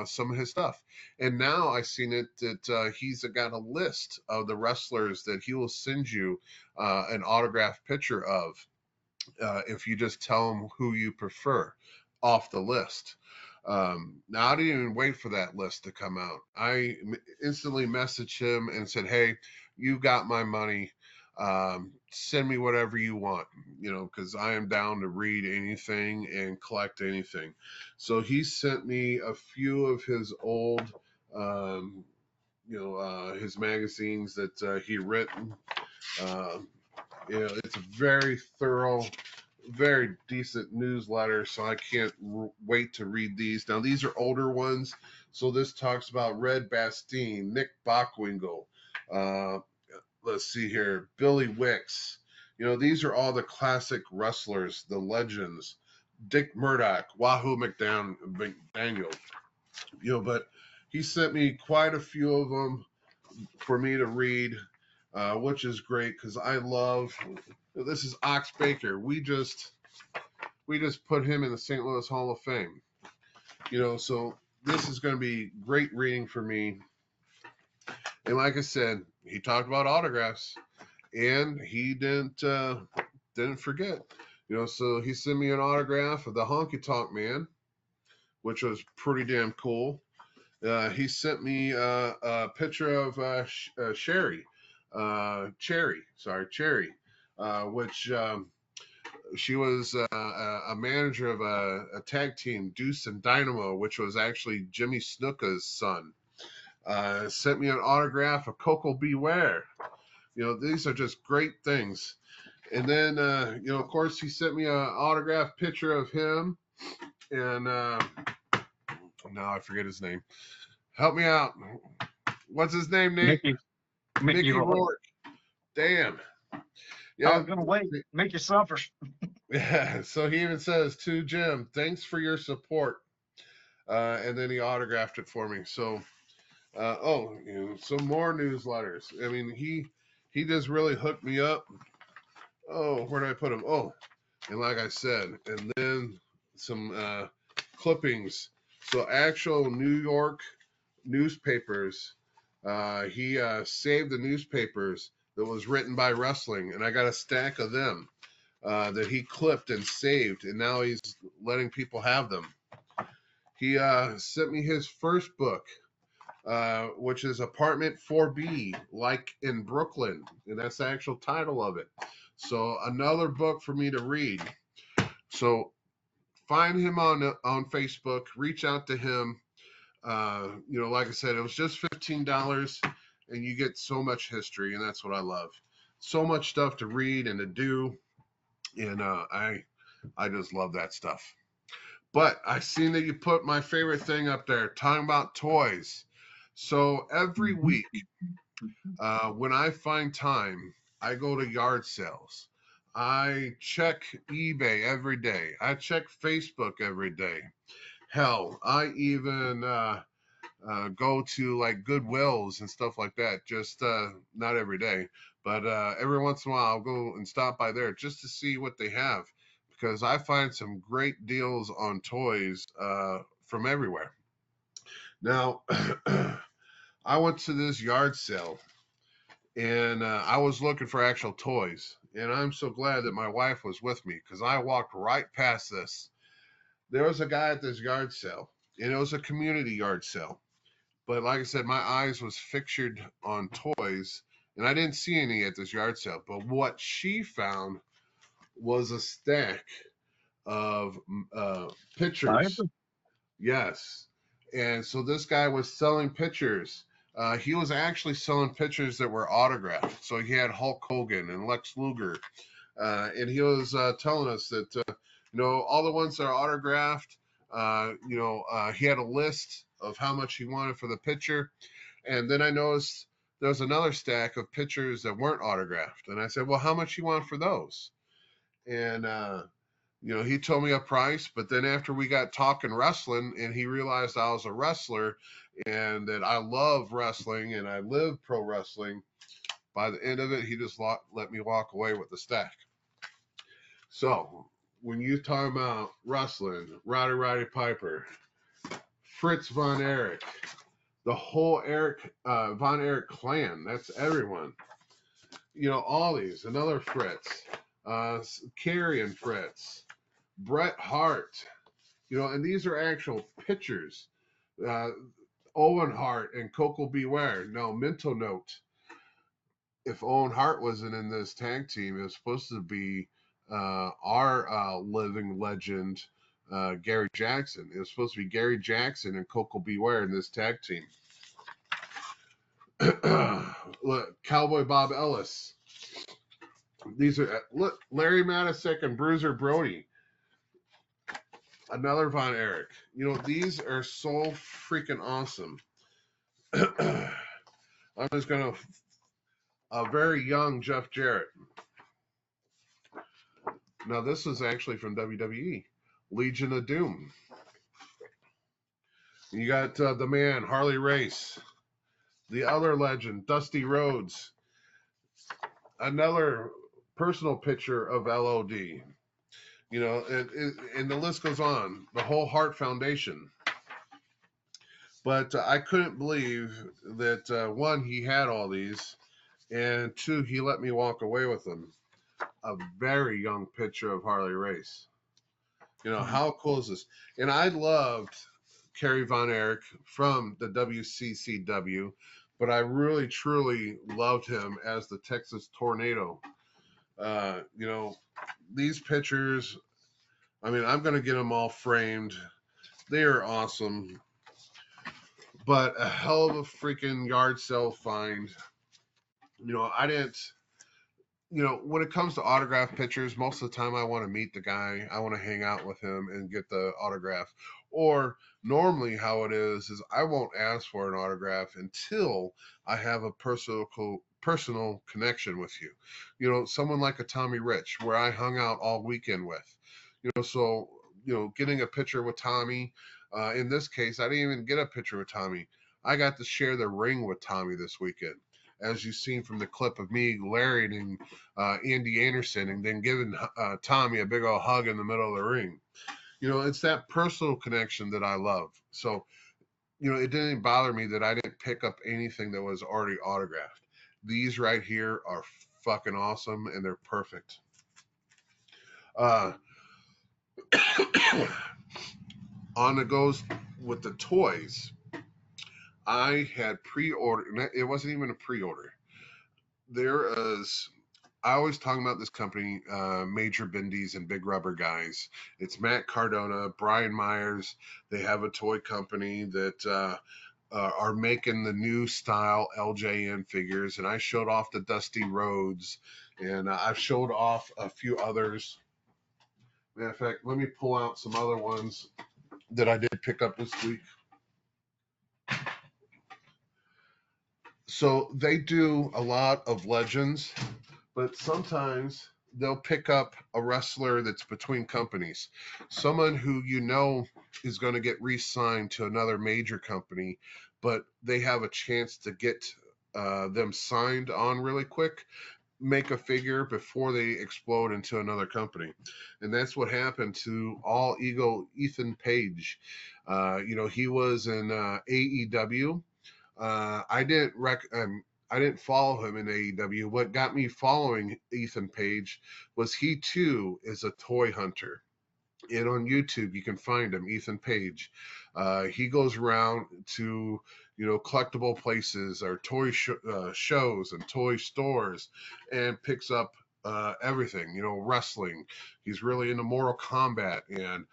some of his stuff. And now I've seen it that he's got a list of the wrestlers that he will send you an autographed picture of if you just tell him who you prefer off the list. Now, I didn't even wait for that list to come out. I instantly messaged him and said, hey, you got my money. Send me whatever you want, because I am down to read anything and collect anything. So he sent me a few of his old, his magazines that he written. It's a very thorough, very decent newsletter, so I can't wait to read these. Now, these are older ones. So this talks about Red Bastien, Nick Bockwinkel, let's see here, Billy Wicks. These are all the classic wrestlers, the legends. Dick Murdoch, Wahoo McDaniel. But he sent me quite a few of them for me to read, which is great because I love. This is Ox Baker. We just put him in the St. Louis Hall of Fame. So this is going to be great reading for me. And like I said, he talked about autographs, and he didn't forget. So he sent me an autograph of the Honky Tonk Man, which was pretty damn cool. He sent me a picture of Cherry, which she was a manager of a tag team, Deuce and Dynamo, which was actually Jimmy Snuka's son. Sent me an autograph of Coco Beware. These are just great things. And then, of course, he sent me an autographed picture of him. And now I forget his name. Help me out. What's his name, Nick? Mickey Rourke. Damn. Yeah, I was going to wait. Make you suffer. Yeah. So he even says, to Jim, thanks for your support. And then he autographed it for me. So, some more newsletters. I mean, he just really hooked me up. Oh, where did I put him? Oh, and like I said, and then some clippings. So actual New York newspapers. He saved the newspapers that was written by wrestling, and I got a stack of them that he clipped and saved, and now he's letting people have them. He sent me his first book, which is Apartment 4B, like in Brooklyn, and that's the actual title of it. So another book for me to read. So find him on Facebook, reach out to him. Like I said, it was just $15, and you get so much history, and that's what I love. So much stuff to read and to do, and I just love that stuff. But I seen that you put my favorite thing up there, talking about toys. So every week, when I find time, I go to yard sales. I check eBay every day. I check Facebook every day. Hell, I even go to like Goodwills and stuff like that. Just not every day, but every once in a while I'll go and stop by there just to see what they have, because I find some great deals on toys from everywhere. Now, I went to this yard sale, and I was looking for actual toys, and I'm so glad that my wife was with me, because I walked right past this. There was a guy at this yard sale, and it was a community yard sale. But like I said, my eyes was fixtured on toys, and I didn't see any at this yard sale. But what she found was a stack of pictures. Yes. And so this guy was selling pictures. He was actually selling pictures that were autographed. So he had Hulk Hogan and Lex Luger. And he was telling us that, all the ones that are autographed, he had a list of how much he wanted for the picture. And then I noticed there was another stack of pictures that weren't autographed. And I said, well, how much you want for those? And You know, he told me a price, but then after we got talking wrestling and he realized I was a wrestler and that I love wrestling and I live pro wrestling, by the end of it, he just let me walk away with the stack. So when you talk about wrestling, Roddy Piper, Fritz Von Erich, the whole Von Erich clan, that's everyone. You know, all these, another Fritz, Kerry and Fritz, Bret Hart, you know, and these are actual pictures. Owen Hart and Coco Beware. Now, mental note, if Owen Hart wasn't in this tag team, it was supposed to be our living legend, Gary Jackson. It was supposed to be Gary Jackson and Coco Beware in this tag team. Look, Cowboy Bob Ellis. These are, look, Larry Matysek and Bruiser Brody. Another Von Erich. You know, these are so freaking awesome. I'm just going to, a very young Jeff Jarrett. Now, this is actually from WWE, Legion of Doom. You got the man, Harley Race, the other legend, Dusty Rhodes, another personal picture of LOD. You know, and the list goes on, the whole Hart Foundation. But I couldn't believe that, one, he had all these, and two, he let me walk away with them. A very young picture of Harley Race. You know, how cool is this? And I loved Kerry Von Erich from the WCCW, but I really, truly loved him as the Texas Tornado. You know, these pictures, I mean, I'm going to get them all framed. They are awesome. But a hell of a freaking yard sale find. You know, I didn't, you know, when it comes to autograph pictures, most of the time I want to meet the guy. I want to hang out with him and get the autograph. Or normally how it is I won't ask for an autograph until I have a personal connection with you. You know, someone like a Tommy Rich, where I hung out all weekend with. You know, so, you know, getting a picture with Tommy, in this case, I didn't even get a picture with Tommy. I got to share the ring with Tommy this weekend, as you've seen from the clip of me, Larry, and Andy Anderson, and then giving Tommy a big old hug in the middle of the ring. You know, it's that personal connection that I love. So, you know, it didn't bother me that I didn't pick up anything that was already autographed. These right here are fucking awesome, and they're perfect. On it goes with the toys. I had pre-ordered. It wasn't even a pre-order. There is, I always talk about this company, Major Bindies and Big Rubber Guys. It's Matt Cardona, Brian Myers. They have a toy company that are making the new style LJN figures. And I showed off the Dusty Rhodes, and I've showed off a few others. Matter of fact, let me pull out some other ones that I did pick up this week. So they do a lot of legends, but sometimes they'll pick up a wrestler that's between companies, someone who you know is going to get re-signed to another major company, but they have a chance to get them signed on really quick, make a figure before they explode into another company. And that's what happened to All Ego Ethan Page. You know, he was in AEW. I didn't follow him in AEW. What got me following Ethan Page was he too is a toy hunter. And on YouTube, you can find him, Ethan Page. He goes around to, you know, collectible places or toy shows and toy stores and picks up everything, you know, wrestling. He's really into Mortal Kombat and,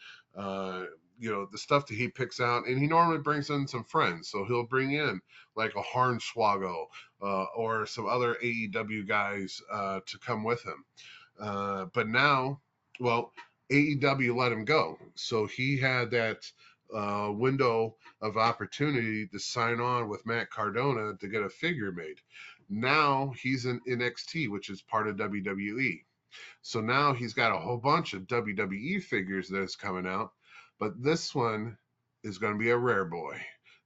you know, the stuff that he picks out. And he normally brings in some friends. So he'll bring in like a Hornswoggle or some other AEW guys to come with him. But now, well, AEW let him go. So he had that window of opportunity to sign on with Matt Cardona to get a figure made. Now he's in NXT, which is part of WWE. So now he's got a whole bunch of WWE figures that's coming out, but this one is going to be a rare boy,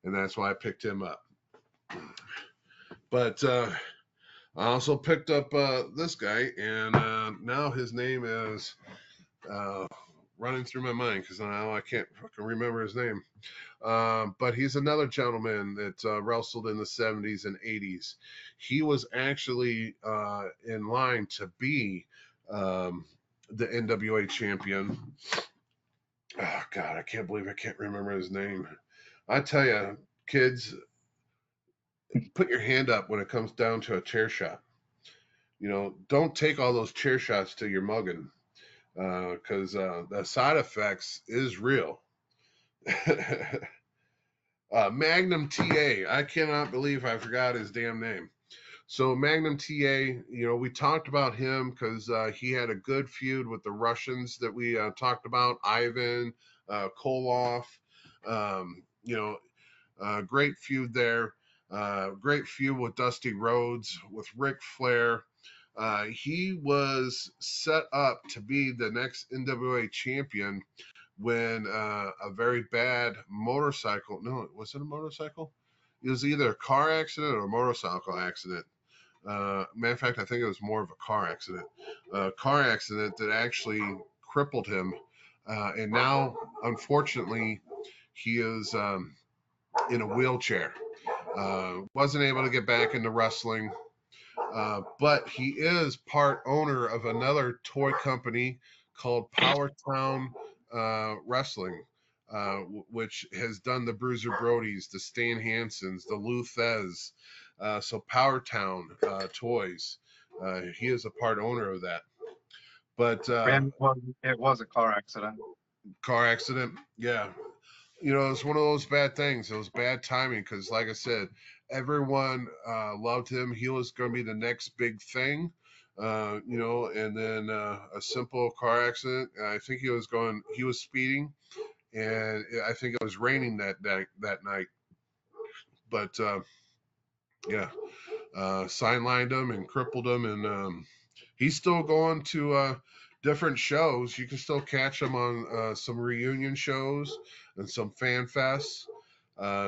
and that's why I picked him up. But I also picked up this guy, and now his name is running through my mind because now I can't fucking remember his name. But he's another gentleman that wrestled in the 70s and 80s. He was actually in line to be the NWA champion. Oh, God, I can't believe I can't remember his name. I tell you, kids, put your hand up when it comes down to a chair shot. You know, don't take all those chair shots to your mugging because the side effects is real. Magnum TA. I cannot believe I forgot his damn name. So Magnum TA, you know, we talked about him because he had a good feud with the Russians that we talked about, Ivan, Koloff, you know, great feud there. Great feud with Dusty Rhodes, with Ric Flair. He was set up to be the next NWA champion when a very bad motorcycle, no, was it a motorcycle? It was either a car accident or a motorcycle accident. Matter of fact, I think it was more of a car accident. Car accident that actually crippled him. And now, unfortunately, he is in a wheelchair. Wasn't able to get back into wrestling. But he is part owner of another toy company called Powertown Wrestling, which has done the Bruiser Brodies, the Stan Hansens, the Luthez. So Powertown Toys. He is a part owner of that. But It was a car accident. car accident, yeah. You know, it's one of those bad things. It was bad timing because, like I said, everyone loved him. He was going to be the next big thing, you know, and then a simple car accident. I think he was speeding, and I think it was raining that night. But yeah, sidelined him and crippled him, and he's still going to different shows. You can still catch him on some reunion shows and some fan fests.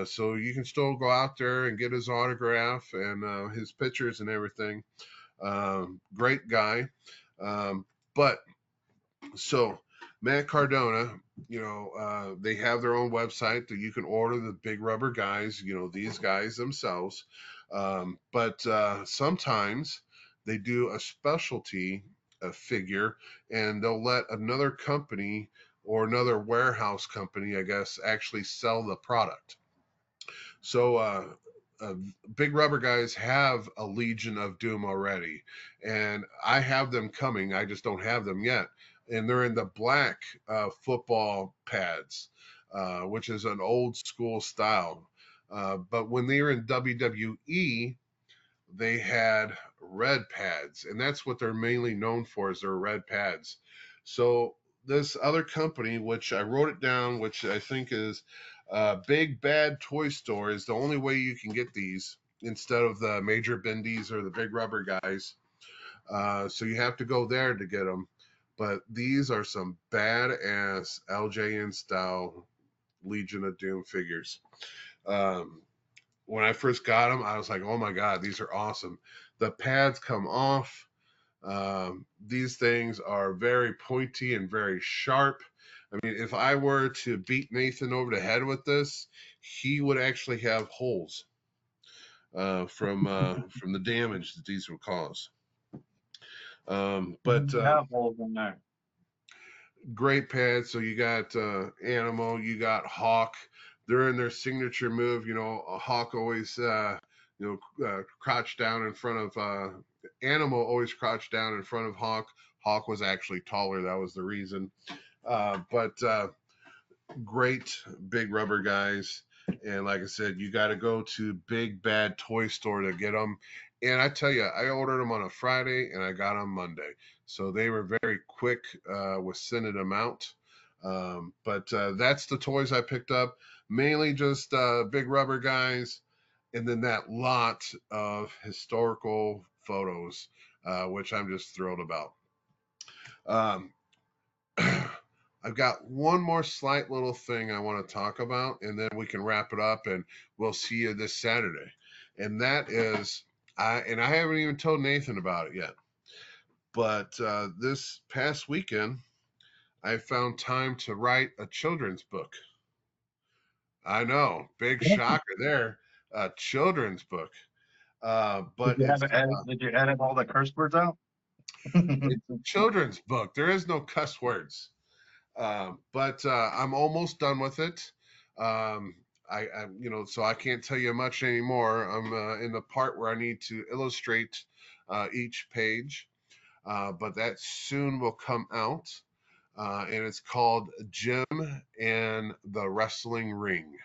So you can still go out there and get his autograph and his pictures and everything. Great guy. But so Matt Cardona, you know, they have their own website that you can order the Big Rubber guys, you know, these guys themselves. But sometimes they do a specialty figure, and they'll let another company or another warehouse company, I guess, actually sell the product. So Big Rubber guys have a Legion of Doom already, and I have them coming. I just don't have them yet, and they're in the black football pads, which is an old school style. But when they were in WWE, they had red pads, and that's what they're mainly known for, is their red pads. So this other company, which I wrote it down, which I think is Big Bad Toy Store, is the only way you can get these instead of the Major Bendies or the Big Rubber guys. So you have to go there to get them. But these are some badass LJN style Legion of Doom figures. When I first got them, I was like, oh my God, these are awesome. The pads come off. These things are very pointy and very sharp. I mean, if I were to beat Nathan over the head with this, he would actually have holes from the damage that these would cause. But have holes in there. Great pads. So you got Animal, you got Hawk. They're in their signature move. You know, Hawk always, crouch down in front of Animal, always crouched down in front of Hawk. Hawk was actually taller. That was the reason. But great Big Rubber guys. And like I said, you got to go to Big Bad Toy Store to get them. And I tell you, I ordered them on a Friday and I got them Monday. So they were very quick with sending them out. But that's the toys I picked up. Mainly just Big Rubber guys. And then that lot of historical photos, which I'm just thrilled about. Um, I've got one more slight little thing I want to talk about, and then we can wrap it up, and we'll see you this Saturday. And that is, I haven't even told Nathan about it yet, but this past weekend, I found time to write a children's book. I know, big shocker there, a children's book. Did But you have it edit? Did you edit all the curse words out? it's a children's book. There is no cuss words. But I'm almost done with it. So I can't tell you much anymore. I'm in the part where I need to illustrate each page, but that soon will come out. And it's called Jim and the Wrestling Ring.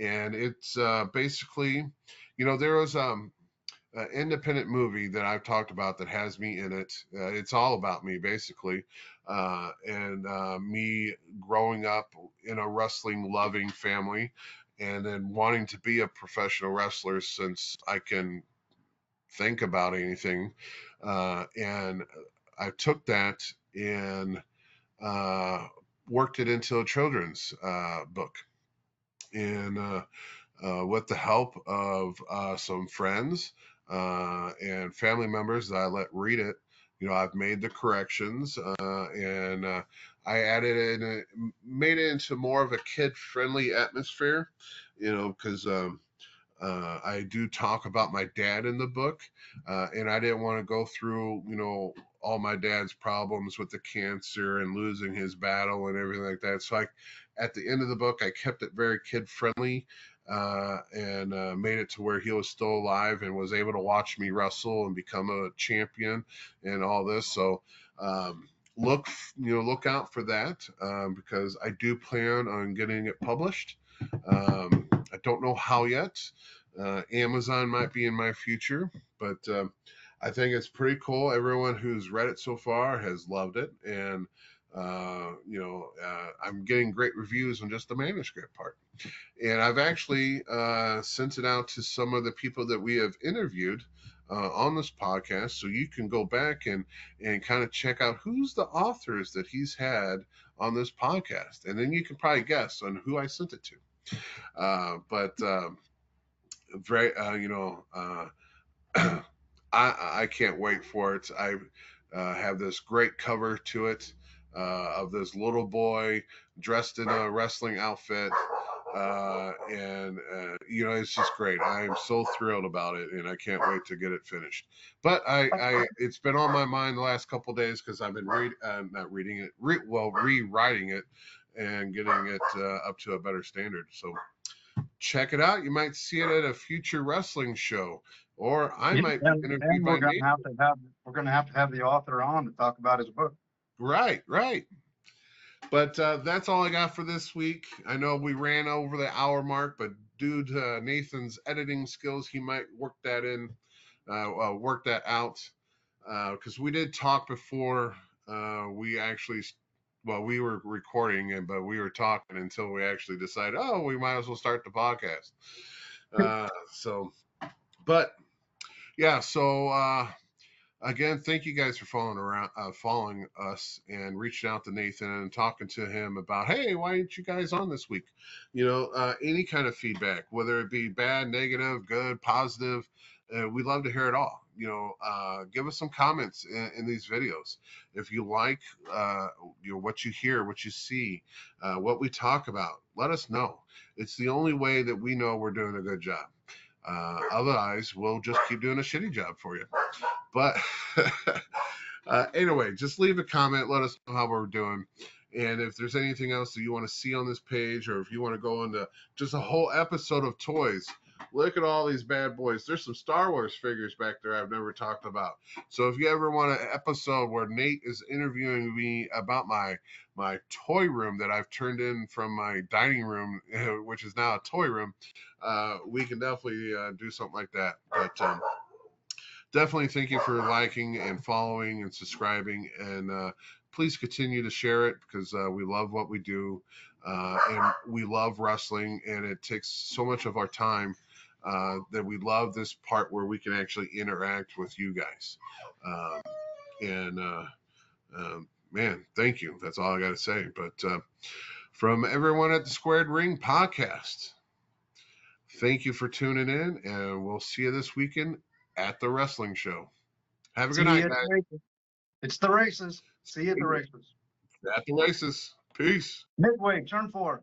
And it's basically, there was independent movie that I've talked about that has me in it. It's all about me, basically, and me growing up in a wrestling loving family, and then wanting to be a professional wrestler since I can think about anything. And I took that and worked it into a children's book. And with the help of some friends and family members that I let read it, I've made the corrections and I added it and made it into more of a kid-friendly atmosphere, because I do talk about my dad in the book, and I didn't want to go through, all my dad's problems with the cancer and losing his battle and everything like that. So at the end of the book, I kept it very kid friendly and made it to where he was still alive and was able to watch me wrestle and become a champion and all this. So look out for that because I do plan on getting it published. I don't know how yet. Amazon might be in my future, but I think it's pretty cool. Everyone who's read it so far has loved it, and I'm getting great reviews on just the manuscript part. And I've actually sent it out to some of the people that we have interviewed on this podcast, so you can go back and kind of check out who's the authors that he's had on this podcast, and then you can probably guess on who I sent it to. But very, I can't wait for it. I have this great cover to it of this little boy dressed in a wrestling outfit. And it's just great. I am so thrilled about it, and I can't wait to get it finished. But it's been on my mind the last couple of days because I've been rewriting it and getting it up to a better standard. So check it out. You might see it at a future wrestling show, or I might be interviewed by me. We're going to have the author on to talk about his book. Right. But that's all I got for this week. I know we ran over the hour mark, but due to Nathan's editing skills, he might work that out. Because we did talk before we actually, we were recording, but we were talking until we actually decided, we might as well start the podcast. Again, thank you guys for following us and reaching out to Nathan and talking to him about, hey, why aren't you guys on this week? Any kind of feedback, whether it be bad, negative, good, positive, we'd love to hear it all. Give us some comments in these videos. If you like, what you hear, what you see, what we talk about, let us know. It's the only way that we know we're doing a good job. Otherwise, we'll just keep doing a shitty job for you. But anyway, just leave a comment. Let us know how we're doing. And if there's anything else that you want to see on this page, or if you want to go into just a whole episode of toys, look at all these bad boys. There's some Star Wars figures back there I've never talked about. So if you ever want an episode where Nate is interviewing me about my toy room that I've turned in from my dining room, which is now a toy room, we can definitely do something like that. But definitely thank you for liking and following and subscribing, and please continue to share it because we love what we do, and we love wrestling, and it takes so much of our time that we love this part where we can actually interact with you guys. man, thank you. That's all I got to say. But from everyone at the Squared Ring podcast, thank you for tuning in, and we'll see you this weekend at the wrestling show. Have a good night, guys. It's the races. See you at the races. At the races. Peace. Midway, turn 4.